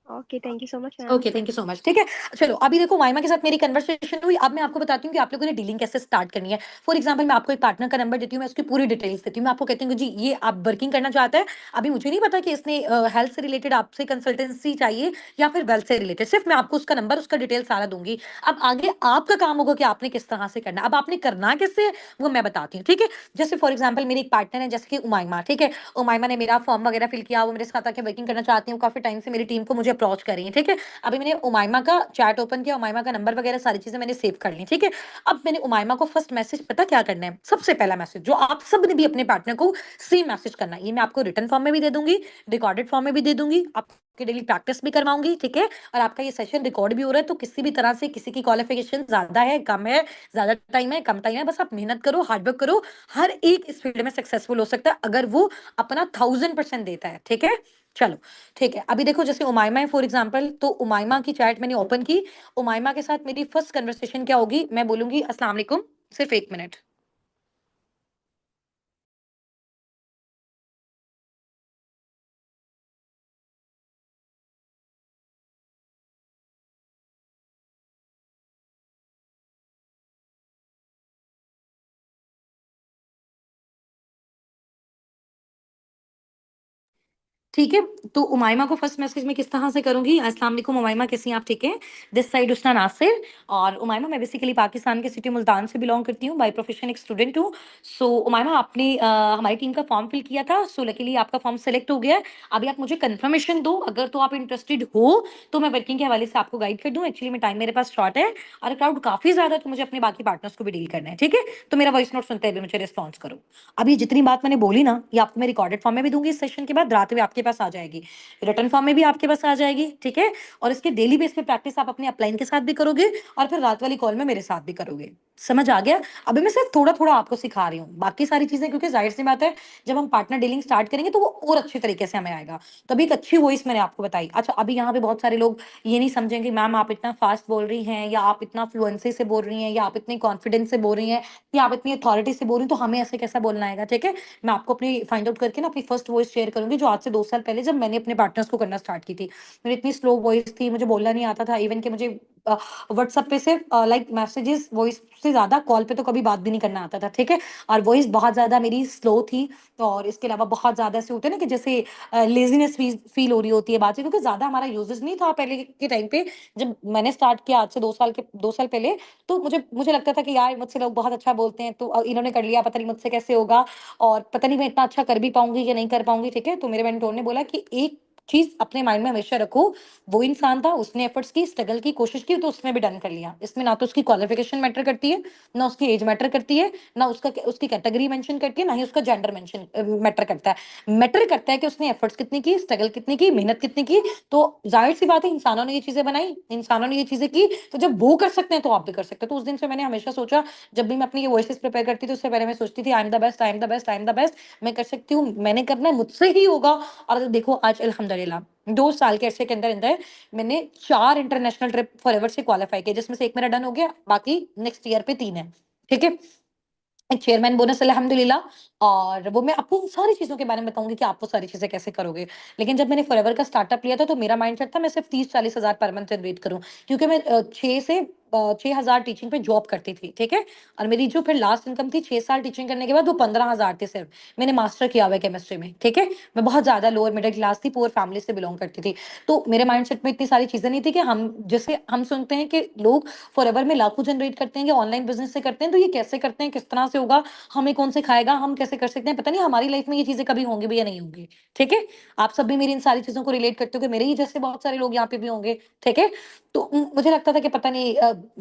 Okay, thank you so much ma'am. Okay, thank you so much. ठीक है। चलो अभी देखो माइमा के साथ मेरी कन्वर्सेशन हुई। अब मैं आपको बताती हूँ कि आप लोगों ने डीलिंग कैसे स्टार्ट करनी है। फॉर एग्जांपल मैं आपको एक पार्टनर का नंबर देती हूँ, मैं उसकी पूरी डिटेल्स देती हूँ। मैं आपको कहती हूँ कि जी ये आप वर्किंग करना चाहता है। अभी मुझे नहीं पता कि इसने हेल्थ से रिलेटेड आपसे कंसल्टेंसी चाहिए या फिर वेल्थ से रिलेटेड। सिर्फ मैं आपको उसका नंबर, उसका डिटेल सारा दूंगी। अब आगे आपका काम होगा कि आपने किस तरह से करना है। अब आपने करना कैसे है, वो मैं बताती हूँ। ठीक है। जैसे फॉर एग्जाम्पल मेरी एक पार्टनर है, जैसे कि उमाइमा। ठीक है। उमाइमा ने मेरा फॉर्म वगैरह फिल किया, वो मेरे साथ आके वर्किंग करना चाहती हूँ। काफी टाइम से मेरी टीम को मुझे अप्रोच कर रही है। ठीक है। अभी मैंने उमाइमा का चैट ओपन किया, उमाइमा का नंबर वगैरह सारी चीजें मैंने सेव कर ली। ठीक है। अब मैंने उमाइमा को फर्स्ट मैसेज पता क्या करना है, सबसे पहला मैसेज जो आप सब ने भी अपने पार्टनर को सेम मैसेज करना है। ये मैं आपको रिटर्न फॉर्म में भी दे दूंगी, रिकॉर्डेड फॉर्म में भी दे दूंगी, आपके डेली प्रैक्टिस भी करवाऊंगी। ठीक है। और आपका ये सेशन रिकॉर्ड भी हो रहा है, तो किसी भी तरह से किसी की क्वालिफिकेशन ज्यादा है, कम है, ज्यादा टाइम है, कम टाइम है, बस आप मेहनत करो, हार्डवर्क करो। हर एक इस फील्ड में सक्सेसफुल हो सकता है अगर वो अपना 1000% देता है। ठीक है। चलो ठीक है। अभी देखो जैसे उमाइमा है फॉर एग्जांपल, तो उमाइमा की चैट मैंने ओपन की। उमाइमा के साथ मेरी फर्स्ट कन्वर्सेशन क्या होगी, मैं बोलूंगी अस्सलाम वालेकुम। सिर्फ 1 मिनट। ठीक है। तो उमाइमा को फर्स्ट मैसेज मैं किस तरह से करूंगी, अस्सलाम वालेकुम उमाइमा, कैसी हैं आप? ठीक है। This side Usna Nasir. और उमाइमा मैं बेसिकली पाकिस्तान के सिटी मुल्तान से बिलोंग करती हूँ, बाय प्रोफेशन एक स्टूडेंट हूँ। सो उमाइमा आपने हमारी टीम का फॉर्म फिल किया था, सो लकीली आपका फॉर्म सेलेक्ट हो गया है। अभी आप मुझे कंफर्मेशन दो, अगर तो आप इंटरेस्टेड हो तो मैं वर्किंग के हवाले से आपको गाइड कर दूँ। एक्चुअली में टाइम मेरे पास शॉर्ट है और क्राउड काफी ज्यादा है, तो मुझे अपने बाकी पार्टनर्स को भी डील करना है। ठीक है। तो मेरा वॉइस नोट सुनते हुए मुझे रिस्पॉन्स करो। अभी जितनी बात मैंने बोली ना, ये आपको मैं रिकॉर्डेड फॉर्म में भी दूंगी, इस सेशन के बाद रात में आपके पास आ जाएगी, रिटर्न फॉर्म में भी आपके पास आ जाएगी। ठीक है। और इसके डेली बेस पे प्रैक्टिस आप अपने अपलाइन के साथ भी करोगे और फिर रात वाली कॉल में मेरे साथ भी करोगे। समझ आ गया? अभी मैं सिर्फ थोड़ा थोड़ा आपको सिखा रही हूँ, बाकी सारी चीजें क्योंकि जाहिर सी बात है जब हम पार्टनर डीलिंग स्टार्ट करेंगे तो वो और अच्छे तरीके से हमें आएगा। तभी एक अच्छी वॉइस मैंने आपको बताई। अच्छा अभी यहाँ पे बहुत सारे लोग ये नहीं समझेंगे मैम आप इतना फास्ट बोल रही हैं, या आप इतना फ्लुएंसी से बोल रही हैं, या आप इतनी कॉन्फिडेंस से बोल रही हैं, या आप इतनी अथॉरिटी से बोल रही हैं, तो हमें ऐसे कैसा बोलना आएगा। ठीक है। मैं आपको अपनी फाइंड आउट करके ना अपनी फर्स्ट वॉइस शेयर करूंगी, जो आज से 2 साल पहले जब मैंने अपने पार्टनर्स को करना स्टार्ट की थी। मेरी इतनी स्लो वॉइस थी, मुझे बोलना नहीं आता था, इवन कि मुझे व्हाट्सएप पे सिर्फ लाइक मैसेजेस वॉइस से ज्यादा कॉल पे तो कभी बात भी नहीं करना आता था। ठीक है। और वॉइस बहुत ज्यादा मेरी स्लो थी। और इसके अलावा बहुत ज्यादा ऐसे होते हैं ना कि जैसे लेजीनेस फील हो रही होती है बात से, क्योंकि ज्यादा हमारा यूजेस नहीं था पहले के टाइम पे। जब मैंने स्टार्ट किया आज से 2 साल पहले, तो मुझे मुझे लगता था कि यार मुझसे लोग बहुत अच्छा बोलते हैं, तो इन्होंने कर लिया, पता नहीं मुझसे कैसे होगा, और पता नहीं मैं इतना अच्छा कर भी पाऊंगी कि नहीं कर पाऊंगी। ठीक है। तो मेरे मेंटोर ने बोला कि एक चीज अपने माइंड में हमेशा रखो, वो इंसान था, उसने एफर्ट्स की, स्ट्रगल की, कोशिश की, तो उसने भी डन कर लिया। इसमें ना तो उसकी क्वालिफिकेशन मैटर करती है, ना उसकी एज मैटर करती है, ना उसकी कैटेगरी मेंशन करती है, ना ही उसका जेंडर मेंशन मैटर करता है। मैटर करता है कि उसने एफर्ट्स कितनी की, स्ट्रगल कितनी की, मेहनत कितनी की। तो जाहिर सी बात है इंसानों ने ये चीजें बनाई, इंसानों ने ये चीजें की, तो जब वो कर सकते हैं तो आप भी कर सकते हो। तो उस दिन से मैंने हमेशा सोचा, जब भी मैं अपनी ये वॉइसेस प्रिपेयर करती थी उससे पहले मैं सोचती थी आई am the best, I am the best, I am the best. मैं कर सकती हूँ, मैंने करना है, मुझसे ही होगा। और देखो आज अल्हम्दुलिल्लाह 2 साल के अरसे के अंदर अंदर मैंने 4 इंटरनेशनल ट्रिप फॉरएवर से क्वालिफाई किया, जिसमें से एक मेरा डन हो गया, बाकी नेक्स्ट ईयर पे 3 है। ठीक है। एक चेयरमैन बोनस अल्हम्दुलिल्लाह। और वो मैं आपको उन सारी चीज़ों के बारे में बताऊँगी कि आप वो सारी चीज़ें कैसे करोगे। लेकिन जब मैंने फॉरएवर का स्टार्टअप लिया था, तो मेरा माइंडसेट था मैं सिर्फ 30-40 हज़ार पर मंथ जनरेट करूँ। क्योंकि मैं 6 से 6,000 टीचिंग पे जॉब करती थी, ठीक है। और मेरी जो फिर लास्ट इनकम थी 6 साल टीचिंग करने के बाद, वो 15,000 थी सिर्फ। मैंने मास्टर किया हुआ है केमिस्ट्री में, ठीक है। मैं बहुत ज्यादा लोअर मिडिल क्लास थी, पुअर फैमिली से बिलोंग करती थी। तो मेरे माइंडसेट में इतनी सारी चीजें नहीं थी कि हम जैसे हम सुनते हैं कि लोग फॉरएवर में लाखों जनरेट करते हैं, कि ऑनलाइन बिजनेस से करते हैं, तो ये कैसे करते हैं, किस तरह से होगा, हमें कौन सिखाएगा, हम कैसे कर सकते हैं, पता नहीं हमारी लाइफ में ये चीजें कभी होंगी भी या नहीं होंगी, ठीक है। आप सब भी मेरी इन सारी चीजों को रिलेट करते हो कि मेरे ही जैसे बहुत सारे लोग यहाँ पे भी होंगे, ठीक है। तो मुझे लगता था कि पता नहीं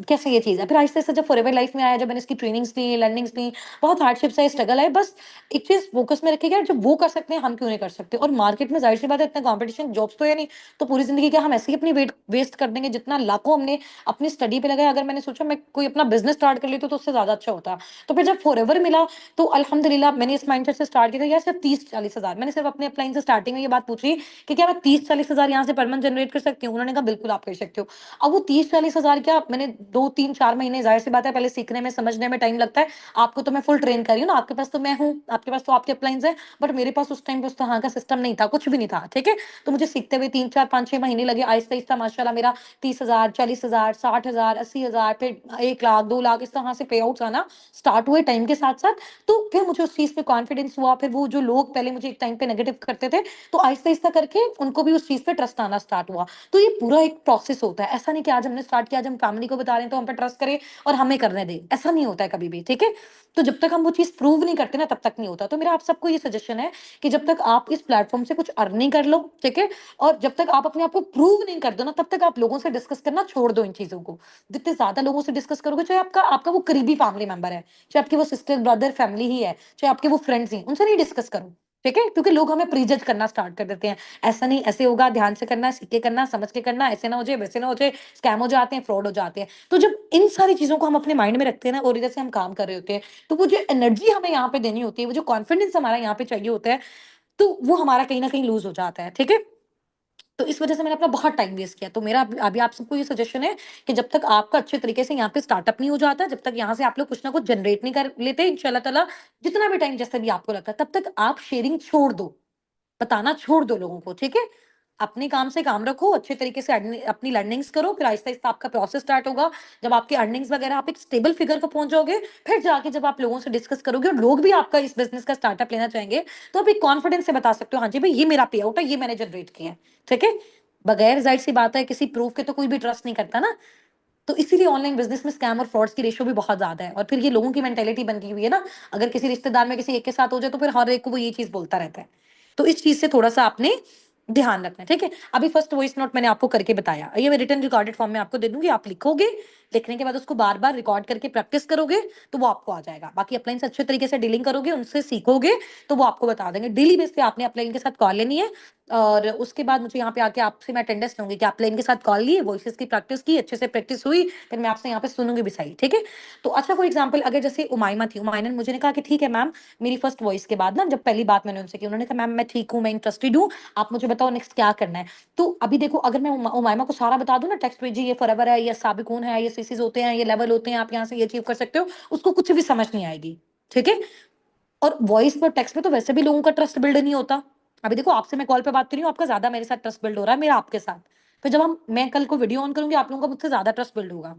कैसे ये चीज है। फिर आहिस्ता आहिस्ता जब फॉरएवर लाइफ में आया, जब मैंने इसकी ट्रेनिंग्स ली, लर्निंग्स ली, बहुत हार्डशिप्स आए, स्ट्रगल आए, बस एक चीज फोकस में रखेगा, जब वो कर सकते हैं हम क्यों नहीं कर सकते। और मार्केट में जाहिर सी बात है इतना कंपटीशन, जॉब्स तो है नहीं, तो पूरी जिंदगी क्या हम ऐसे ही अपनी वेट वेस्ट कर देंगे, जितना लाखों हमने अपनी स्टडी पे लगाया। अगर मैंने सोचा मैं कोई अपना बिजनेस स्टार्ट कर लेती तो उससे ज्यादा अच्छा होता। तो फिर जब फॉरएवर मिला, तो अल्हम्दुलिल्लाह मैंने इस माइंडसेट से स्टार्ट किया था, यार सिर्फ 30-40 हजार। मैंने सिर्फ अपने अपलाइन से स्टार्टिंग में ये बात पूछी कि क्या मैं 30-40 हजार यहाँ से पर मंथ जनरेट कर सकती हूँ। उन्होंने कहा बिल्कुल आप कर सकते हो। अब वो 30-40 हजार क्या, मैंने 2-3-4 महीने, जाहिर सी बात है पहले सीखने में समझने में टाइम लगता है। आपको तो मैं फुल ट्रेन कर रही हूँ ना, आपके पास तो मैं हूँ, आपके पास तो आपके अपलाइंस है, बट मेरे पास उस टाइम पे उस तरह का सिस्टम नहीं था, कुछ भी नहीं था, ठीक है। तो मुझे सीखते हुए 3-4-5-6 महीने लगे। आहिस्ता आहिस्ता माशाल्लाह मेरा 30 हजार, 40 हजार, 60 हजार, 80 हजार, फिर 1 लाख, 2 लाख, इस तरह से पे आउट आना स्टार्ट हुए टाइम के साथ साथ। तो फिर मुझे उस चीज पे कॉन्फिडेंस हुआ। फिर वो जो लोग पहले मुझे एक टाइम पे नेगेटिव करते थे, तो आहिस्ता आहिस्ता करके उनको भी उस चीज पे ट्रस्ट आना स्टार्ट हुआ। तो ये पूरा एक प्रोसेस होता है। ऐसा नहीं कि आज हमने स्टार्ट किया, आज हम फैमिली को बता रहे हैं तो हम पे ट्रस्ट करें और हमें करने दें, ऐसा नहीं होता है कभी भी, ठीक है। तो जब तक हम वो चीज प्रूव नहीं करते ना, तब तक नहीं होता। तो मेरा आप सबको ये सजेशन है कि जब तक आप इस प्लेटफॉर्म से कुछ अर्न नहीं कर लो, ठीक है, और जब तक आप अपने आप को प्रूव नहीं कर दो ना, तब तक आप लोगों से डिस्कस करना छोड़ दो इन चीजों को। जितने ज्यादा लोगों से डिस्कस करोगे, चाहे आपका आपका वो करीबी फैमिली मेंबर है, चाहे आपकी वो सिस्टर ब्रदर फैमिली ही है, चाहे आपके वो फ्रेंड्स ही, उनसे नहीं डिस्कस करो, ठीक है। क्योंकि लोग हमें प्रीजज करना स्टार्ट कर देते हैं, ऐसा नहीं ऐसे होगा, ध्यान से करना, सीख के करना, समझ के करना, ऐसे ना हो जाए, वैसे ना हो जाए, स्कैम हो जाते हैं, फ्रॉड हो जाते हैं। तो जब इन सारी चीजों को हम अपने माइंड में रखते हैं ना, और इधर से हम काम कर रहे होते हैं, तो वो जो एनर्जी हमें यहाँ पे देनी होती है, वो जो कॉन्फिडेंस हमारा यहाँ पे चाहिए होता है, तो वो हमारा कहीं ना कहीं लूज हो जाता है, ठीक है। तो इस वजह से मैंने अपना बहुत टाइम वेस्ट किया। तो मेरा अभी आप सबको ये सजेशन है कि जब तक आपका अच्छे तरीके से यहाँ पे स्टार्टअप नहीं हो जाता, जब तक यहाँ से आप लोग कुछ ना कुछ जनरेट नहीं कर लेते, इंशाल्लाह ताला जितना भी टाइम जैसे भी आपको लगता है, तब तक आप शेयरिंग छोड़ दो, बताना छोड़ दो लोगों को, ठीक है। अपने काम से काम रखो, अच्छे तरीके से अपनी लर्निंग्स करो, फिर आहिस्ता आहिस्ता आपका प्रोसेस स्टार्ट होगा। जब आपकी अर्निंग्स वगैरह आप एक स्टेबल फिगर को पहुंच जाओगे, फिर जाके जब आप लोगों से डिस्कस करोगे और लोग भी आपका इस बिजनेस का स्टार्टअप लेना चाहेंगे, तो आप एक कॉन्फिडेंस से बता सकते हो, हाँ जी भाई ये मेरा पे आउट है, ये मैंने जनरेट किया है, ठीक है। बगैर जाहिर सी बात है किसी प्रूफ के तो कोई भी ट्रस्ट नहीं करता ना। तो इसीलिए ऑनलाइन बिजनेस में स्कैम और फ्रॉड्स की रेशियो भी बहुत ज्यादा है। और फिर ये लोगों की मेंटेलिटी बन गई हुई है ना, अगर किसी रिश्तेदार में किसी एक के साथ हो जाए, तो फिर हर एक को वो ये चीज बोलता रहता है। तो इस चीज से थोड़ा सा आपने ध्यान रखना है, ठीक है। अभी फर्स्ट वॉइस नोट मैंने आपको करके बताया, ये मैं रिटर्न रिकॉर्डेड फॉर्म में आपको दे दूंगी, आप लिखोगे, लिखने के बाद उसको बार बार रिकॉर्ड करके प्रैक्टिस करोगे, तो वो आपको आ जाएगा। बाकी अपलाइन से अच्छे तरीके से डीलिंग करोगे, उनसे सीखोगे, तो वो आपको बता देंगे। डेली बेस पे आपने अपलाइन के साथ कॉल लेनी है, और उसके बाद मुझे यहाँ पे आके आपसे मैं अटेंडेंस लूंगी कि अपलाइन के साथ कॉल लिए, वॉइसेस की प्रैक्टिस की, अच्छे से प्रैक्टिस हुई, फिर मैं आपसे यहाँ पे सुनूंगी भी सही, ठीक है। तो अच्छा फॉर एग्जाम्पल, अगर जैसे उमायमा थी, उमायमा ने मुझे कहा कि ठीक है मैम, मेरी फर्स्ट वॉइस के बाद ना, जब पहली बात मैंने उनसे की, उन्होंने कहा मैम मैं ठीक हूँ, मैं इंटरेस्टेड हूँ, आप मुझे बताओ नेक्स्ट क्या करना है। तो अभी देखो, अगर मैं उमायमा को सारा बता दूं ना, टेक्स्ट भेजिए, ये फॉरएवर है, ये साबिकून है, ये सीसीज होते हैं, ये लेवल होते हैं, आप यहाँ से ये अचीव कर सकते हो, उसको कुछ भी समझ नहीं आएगी, ठीक है। और वॉइस पर टेक्स्ट में तो वैसे भी लोगों का ट्रस्ट बिल्ड नहीं होता। अभी देखो, आपसे मैं कॉल पे बात कर रही हूँ, आपका ज्यादा मेरे साथ ट्रस्ट बिल्ड हो रहा है, मेरा आपके साथ। फिर जब मैं कल को वीडियो ऑन करूंगी, आप लोगों का मुझसे ज्यादा ट्रस्ट बिल्ड होगा,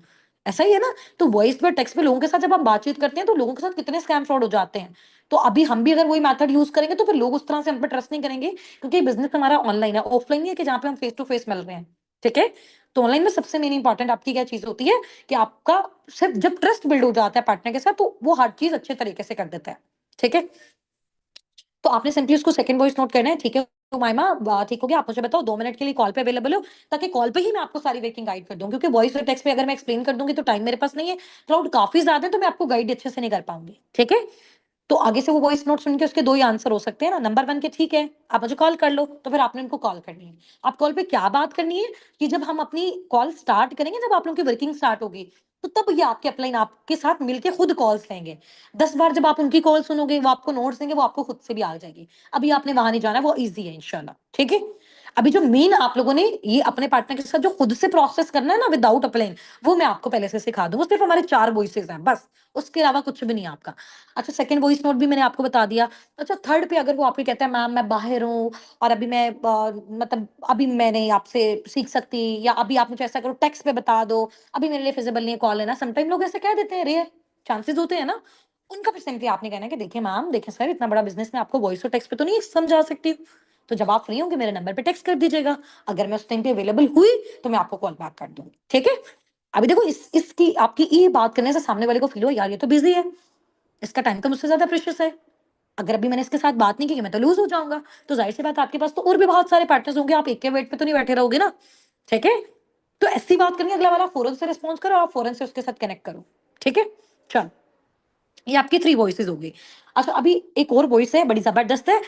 ऐसा ही है ना। तो वॉइस पर टेक्स्ट पे लोगों के साथ जब हम बातचीत करते हैं, तो लोगों के साथ कितने स्कैम फ्रॉड हो जाते हैं। तो अभी हम भी अगर वही मेथड यूज करेंगे, तो फिर लोग उस तरह से हम पे ट्रस्ट नहीं करेंगे, क्योंकि बिजनेस हमारा ऑनलाइन है, ऑफलाइन नहीं है कि जहाँ पे हम फेस टू फेस मिल रहे हैं, ठीक है। तो ऑनलाइन में सबसे मेन इंपॉर्टेंट आपकी क्या चीज होती है कि आपका सिर्फ जब ट्रस्ट बिल्ड हो जाता है पार्टनर के साथ, तो वो हर चीज अच्छे तरीके से कर देता है, ठीक है। तो आपने सिंपली उसको सेकंड वॉइस नोट करना है, ठीक है। तो माइमा ठीक हो गया, आप मुझे बताओ 2 मिनट के लिए कॉल पे अवेलेबल हो, ताकि कॉल पे ही मैं आपको सारी वर्किंग गाइड कर दूं, क्योंकि वॉइस और टेक्स्ट पे अगर मैं एक्सप्लेन कर दूंगी तो टाइम मेरे पास नहीं है, क्राउड काफी ज्यादा है, तो मैं आपको गाइड अच्छे से नहीं कर पाऊंगी, ठीक है। तो आगे से वो वॉइस नोट सुन के उसके दो ही आंसर हो सकते हैं ना, नंबर 1 के ठीक है आप मुझे कॉल कर लो, तो फिर आपने उनको कॉल करनी है। आप कॉल पे क्या बात करनी है कि जब हम अपनी कॉल स्टार्ट करेंगे, जब आप लोगों की वर्किंग स्टार्ट होगी, तो तब ये आपके अपलाइन आपके साथ मिलके खुद कॉल्स लेंगे। 10 बार जब आप उनकी कॉल सुनोगे, वो आपको नोट्स देंगे, वो आपको खुद से भी आ जाएगी। अभी आपने वहां नहीं जाना, वो ईजी है इंशाल्लाह, ठीक है। अभी जो मेन आप लोगों ने ये अपने पार्टनर के साथ जो खुद से प्रोसेस करना है ना विदाउट अप्लाइंग, वो मैं आपको पहले से सिखा दूँ। वो सिर्फ हमारे 4 वॉइसेस हैं बस, उसके अलावा कुछ भी नहीं है आपका। अच्छा, सेकंड वॉइस नोट भी मैंने आपको बता दिया। अच्छा, थर्ड पे अगर वो आपको कहता है मैम मैं बाहर हूँ और अभी मैं मतलब अभी मैं नहीं आपसे सीख सकती, या अभी आप मुझे ऐसा करो टेक्स्ट पे बता दो, अभी मेरे लिए फिजिबल नहीं है कॉल लेना। समटाइम लोग ऐसे कह देते हैं, रेयर चांसेस होते हैं ना। उनका फिर सिंपली आपने कहना है कि देखिए मैम, देखिए सर, इतना बड़ा बिज़नेस मैं आपको वॉइस और टेक्स्ट पे तो नहीं समझा सकती हूँ। तो जब आप फ्री होंगे मेरे नंबर पे टेक्स्ट कर दीजिएगा। अगर मैं उस टाइम पे अवेलेबल हुई तो मैं आपको कॉल बैक कर दूँगी। ठीक है? अभी देखो इसकी आपकी ये बात करने से सामने वाले को फ़ील हो यार ये तो बिज़ी है। इसका टाइम तो मुझसे ज़्यादा प्रेशियस है। अगर अभी मैंने इसके साथ बात नहीं की मैं तो लूज़ हो जाऊँगा। तो ज़ाहिर-सी बात है आपके पास तो और भी बहुत सारे पार्टनर्स होंगे, आप एक के वेट पे तो नहीं बैठे रहोगे ना। ठीक है? तो ऐसी बात करनी है, अगला वाला फ़ौरन से रिस्पॉन्स करो, आप फ़ौरन से उसके साथ कनेक्ट करो। ठीक है? चलो। ये आपकी 3 वॉइसेज़ हो गई। अच्छा, अभी एक और वॉइस है, बड़ी ज़बरदस्त है।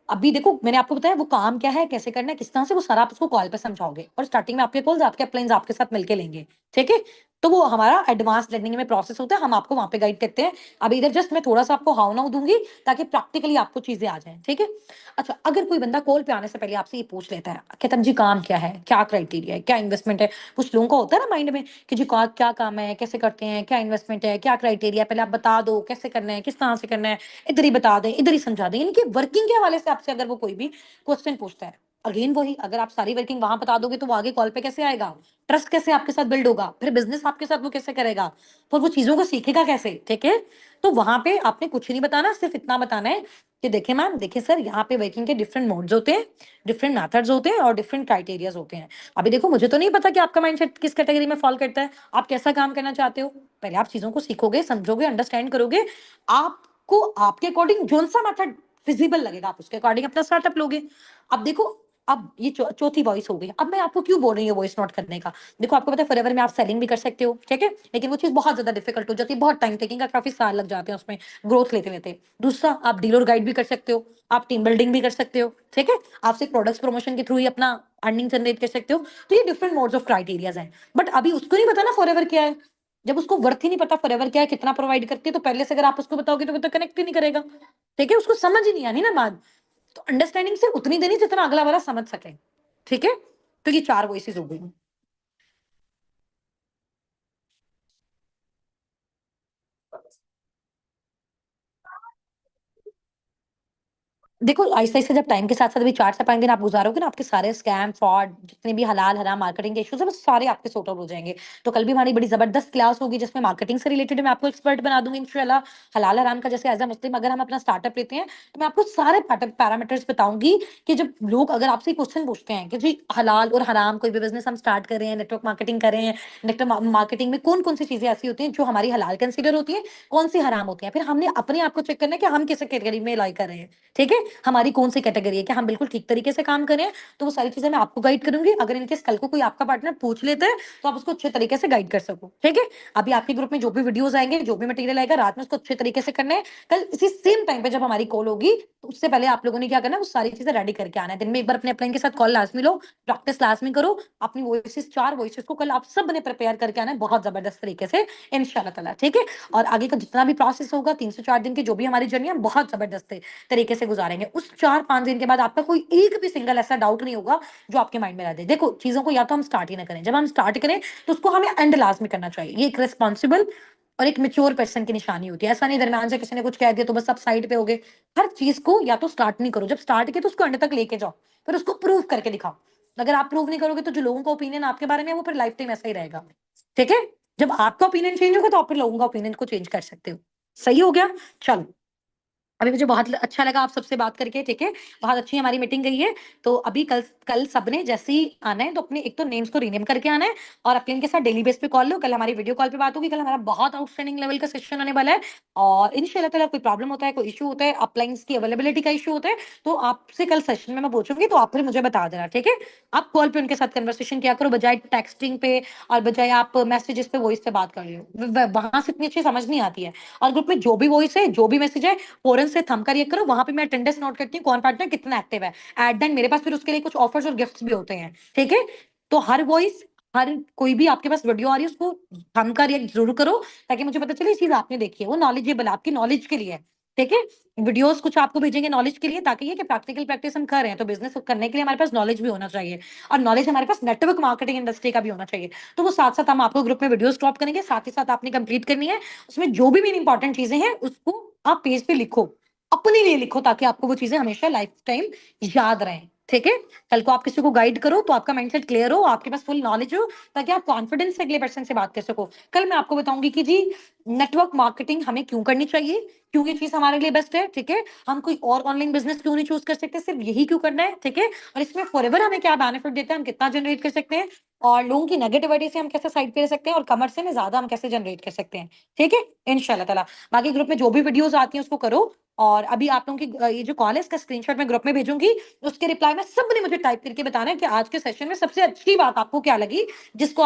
अभी देखो मैंने आपको बताया वो काम क्या है, कैसे करना है, किस तरह से, वो सारा आप उसको कॉल पे समझाओगे और स्टार्टिंग में आपके कॉल्स आपके अपलाइन्स आपके साथ मिलके लेंगे, ठीक है? तो वो हमारा एडवांस लर्निंग में प्रोसेस होता है, हम आपको वहाँ पे गाइड करते हैं। अभी इधर जस्ट मैं थोड़ा-सा आपको हाउ-नाउ दूँगी ताकि प्रैक्टिकली आपको चीज़ें आ जाएँ, ठीक है? अच्छा, अगर कोई बंदा कॉल पे आने से पहले आपसे ये पूछ लेता है, कहता है जी काम क्या है? क्या क्राइटेरिया है? क्या इन्वेस्टमेंट है? कुछ लोगों का होता है ना माइंड में कि जी का क्या काम है? कैसे करते हैं? क्या इन्वेस्टमेंट है? क्या क्राइटेरिया है? पहले आप बता दो, कैसे करना है? किस तरह से करना है? इधर ही बता दें, इधर ही समझा दें। यानी कि वर्किंग के हवाले से आपसे अगर वो कोई भी क्वेश्चन पूछता है, अगेन वही, अगर आप सारी वर्किंग वहां बता दोगे तो वो आगे कॉल पे कैसे आएगा? ट्रस्ट कैसे आपके साथ बिल्ड होगा? फिर बिजनेस आपके साथ वो कैसे करेगा? फिर वो चीजों को सीखेगा कैसे? ठीक है? तो वहां पे आपने कुछ नहीं बताना, सिर्फ इतना बताना है कि देखिए मैम, देखिए सर, यहाँ पे वर्किंग के डिफरेंट मोड्स होते हैं, डिफरेंट मेथड्स होते हैं और डिफरेंट क्राइटेरियाज होते हैं। अभी देखो मुझे तो नहीं पता कि आपका माइंडसेट किस कैटेगरी में फॉल करता है, आप कैसा काम करना चाहते हो। पहले आप चीजों को सीखोगे, समझोगे, अंडरस्टैंड करोगे। आपको आपके अकॉर्डिंग जोन सा मेथड फिजिबल लगेगा, आप उसके अकॉर्डिंग अपना स्टार्टअप लोगे। अब देखो, अब ये चौथी वॉइस हो गई। अब मैं आपको क्यों बोल रही हूँ वॉइस नोट करने का? देखो आपको पता है फॉरएवर में आप सेलिंग भी कर सकते हो, ठीक है? लेकिन वो चीज़ बहुत ज़्यादा डिफिकल्ट हो जाती है, बहुत टाइम टेकिंग का, काफ़ी साल लग जाते हैं उसमें ग्रोथ लेते-लेते। दूसरा, आप डीलर गाइड भी कर सकते हो, आप टीम बिल्डिंग भी कर सकते हो, ठीक है? आप सिर्फ प्रोडक्ट्स प्रमोशन के थ्रू ही अपना अर्निंग जनरेट कर सकते हो। तो ये डिफरेंट मोड्स ऑफ क्राइटेरियाज़ हैं। बट अभी उसको नहीं पता ना फॉरएवर क्या है। जब उसको वर्थ ही नहीं पता फॉरएवर क्या है, कितना प्रोवाइड करती है, तो पहले से अगर आप उसको बताओगे तो वो तो कनेक्ट ही नहीं करेगा। ठीक है? उसको समझ ही नहीं आनी ना बात। तो अंडरस्टैंडिंग सिर्फ उतनी देनी जितना अगला वाला समझ सके। ठीक है? तो ये 4 वॉइसेस हो गई। देखो, आहिस्ता-आहिस्ता जब टाइम के साथ-साथ अभी 4 से 5 दिन आप गुज़ारोगे ना, आपके सारे स्कैम, फ्रॉड, जितने भी हलाल-हराम मार्केटिंग के इश्यूज़ हैं, वो सारे आपके सॉर्ट आउट हो जाएँगे। तो कल भी हमारी बड़ी ज़बरदस्त क्लास होगी, जिसमें मार्केटिंग से रिलेटेड मैं आपको एक्सपर्ट बना दूँगी इंशाल्लाह। हलाल-हराम का जैसे एज़ अ मुस्लिम अगर हम अपना स्टार्टअप लेते हैं, तो मैं आपको सारे पैरामीटर्स बताऊँगी कि जब लोग अगर आपसे क्वेश्चन पूछते हैं कि जी हलाल और हराम कोई भी बिज़नेस हम स्टार्ट कर रहे हैं, नेटवर्क मार्केटिंग कर रहे हैं, नेटवर्क मार्केटिंग में कौन-कौन सी चीज़ें ऐसी होती हैं, जो हमारी हलाल कंसीडर होती हैं, कौन-सी हराम होती हैं। फिर हमने अपने आप को चेक करना है कि हम किस कैटेगरी में लाई कर रहे हैं। ठीक है? हमारी कौन-सी कैटेगरी है, क्या हम बिल्कुल ठीक तरीके से काम कर रहे हैं, तो वो सारी चीज़ें मैं आपको गाइड करूँगी। अगर इन केस कल को कोई आपका पार्टनर पूछ लेता है, तो आप उसको अच्छे तरीके से गाइड कर सको, ठीक है? अभी आपके ग्रुप में जो भी वीडियोज़ आएँगे, जो भी मटेरियल आएगा, रात में उसको अच्छे तरीके से करना है। कल इसी सेम टाइम पे जब हमारी कॉल होगी, तो उससे पहले आप लोगों ने क्या करना है, वो सारी चीज़ें रेडी करके आना है। दिन में एक बार अपने अपलाइन के साथ कॉल लाज़मी लो, प्रैक्टिस लाज़मी करो। अपनी वॉइसेज़ 4 वॉइसेज़ को कल आप सबने प्रिपेयर करके आना है बहुत ज़बरदस्त तरीके से इंशाअल्लाह ताला, ठीक है? और आगे का जितना भी प्रोसेस होगा, 3 से 4 दिन की जो भी हमारी जर्नी है, हम बहुत ज़बरदस्त तरीके से गुजारेंगे। उस 4-5 दिन के बाद आपका कोई एक भी सिंगल ऐसा डाउट नहीं होगा जो आपके माइंड में रह जाए। देखो, चीज़ों को या तो हम स्टार्ट ही ना करें। जब हम स्टार्ट करें तो उसको हमें एंड लाज़मी करना चाहिए। ये एक रिस्पॉन्सिबल और एक मैच्योर पर्सन की निशानी होती है। ऐसा नहीं दरम्यान से किसी ने कुछ कह दिया तो बस आप साइड पे हो गए। हर चीज़ को या तो स्टार्ट नहीं करो। जब स्टार्ट किया तो उसको एंड तक लेके जाओ। फिर उसको प्रूव करके दिखाओ। अगर आप प्रूव नहीं करोगे तो जो लोगों का ओपिनियन आपके बारे में है वो फिर लाइफ टाइम ऐसा ही रहेगा। ठीक है? जब आपका ओपिनियन चेंज होगा तो आप फिर लोगों का ओपिनियन को चेंज कर सकते हो। सही हो गया? चलो। अभी मुझे बहुत अच्छा लगा आप सबसे बात करके, ठीक है? बहुत अच्छी हमारी मीटिंग गई है। तो अभी कल कल सबने जैसे ही आना है तो अपने एक तो नेम्स को रीनेम करके आना है और अपने इनके साथ डेली बेस पे कॉल लो। कल हमारी वीडियो कॉल पे बात होगी। कल हमारा बहुत आउटस्टैंडिंग लेवल का सेशन होने वाला है और इंशाल्लाह ताला कोई प्रॉब्लम होता है, कोई इश्यू होता है, अपलाइन्स की अवेलेबिलिटी का इश्यू होता है, तो आपसे कल सेशन में मैं पूछूँगी तो आप फिर मुझे बता देना, ठीक है? आप कॉल पे उनके साथ कन्वर्सेशन किया करो बजाए टेक्स्टिंग पे और बजाए आप मैसेजेस पे वॉइस पे बात कर रहे हो। व वहाँ से इतनी अच्छी समझ नहीं आती है और ग्रुप में जो भी वॉइस है, जो भी मैसेज है, फ़ौरन से थंब कर ये करो, वहाँ पे मैं अटेंडेंस नोट करती हूँ, कौन पार्टनर कितना एक्टिव है। एट द एंड मेरे पास फिर उसके लिए कुछ ऑफर्स और गिफ्ट्स भी होते हैं, ठीक है? तो हर वॉइस, हर कोई भी आपके पास वीडियो आ रही है, उसको थंब कर रिएक्ट ज़रूर करो, ताकि मुझे पता चले ये चीज़ आपने देखी है, वो नॉलेजेबल आपकी नॉलेज के लिए है। ठीक है। वीडियोस कुछ आपको भेजेंगे नॉलेज के लिए, ताकि ये कि प्रैक्टिकल प्रैक्टिस हम कर रहे हैं, तो बिजनेस करने के लिए हमारे पास नॉलेज भी होना चाहिए, और नॉलेज हमारे पास नेटवर्क मार्केटिंग इंडस्ट्री का भी होना चाहिए। तो वो साथ साथ हम आपको ग्रुप में वीडियोस ड्रॉप करेंगे, साथ ही साथ आपने कंप्लीट करनी है। उसमें जो भी मेन इंपॉर्टेंट चीजें हैं उसको आप पेज पे लिखो, अपने लिए लिखो, ताकि आपको वो चीजें हमेशा लाइफ टाइम याद रहें। ठीक है। कल को आप किसी को गाइड करो तो आपका माइंडसेट क्लियर हो, आपके पास फुल नॉलेज हो, ताकि आप कॉन्फिडेंस से अगले पर्सन से बात कर सको। कल मैं आपको बताऊंगी कि जी नेटवर्क मार्केटिंग हमें क्यों करनी चाहिए, क्यों ये चीज हमारे लिए बेस्ट है। ठीक है। हम कोई और ऑनलाइन बिजनेस क्यों नहीं चूज कर सकते, सिर्फ यही क्यों करना है। ठीक है। और इसमें फॉरएवर हमें क्या बेनिफिट देता है, हम कितना जनरेट कर सकते हैं, और लोगों की नेगेटिविटी से हम कैसे साइड पे रह सकते हैं, और कमर से में ज्यादा हम कैसे जनरेट कर सकते हैं। ठीक है। इंशाल्लाह ताला बाकी ग्रुप में जो भी वीडियोस आती हैं उसको करो। और अभी आप लोगों की ये जो कॉल है इसका स्क्रीनशॉट मैं ग्रुप में भेजूंगी, उसके रिप्लाई में सबने मुझे टाइप करके बताना है कि आज के सेशन में सबसे अच्छी बात आपको क्या लगी, जिसको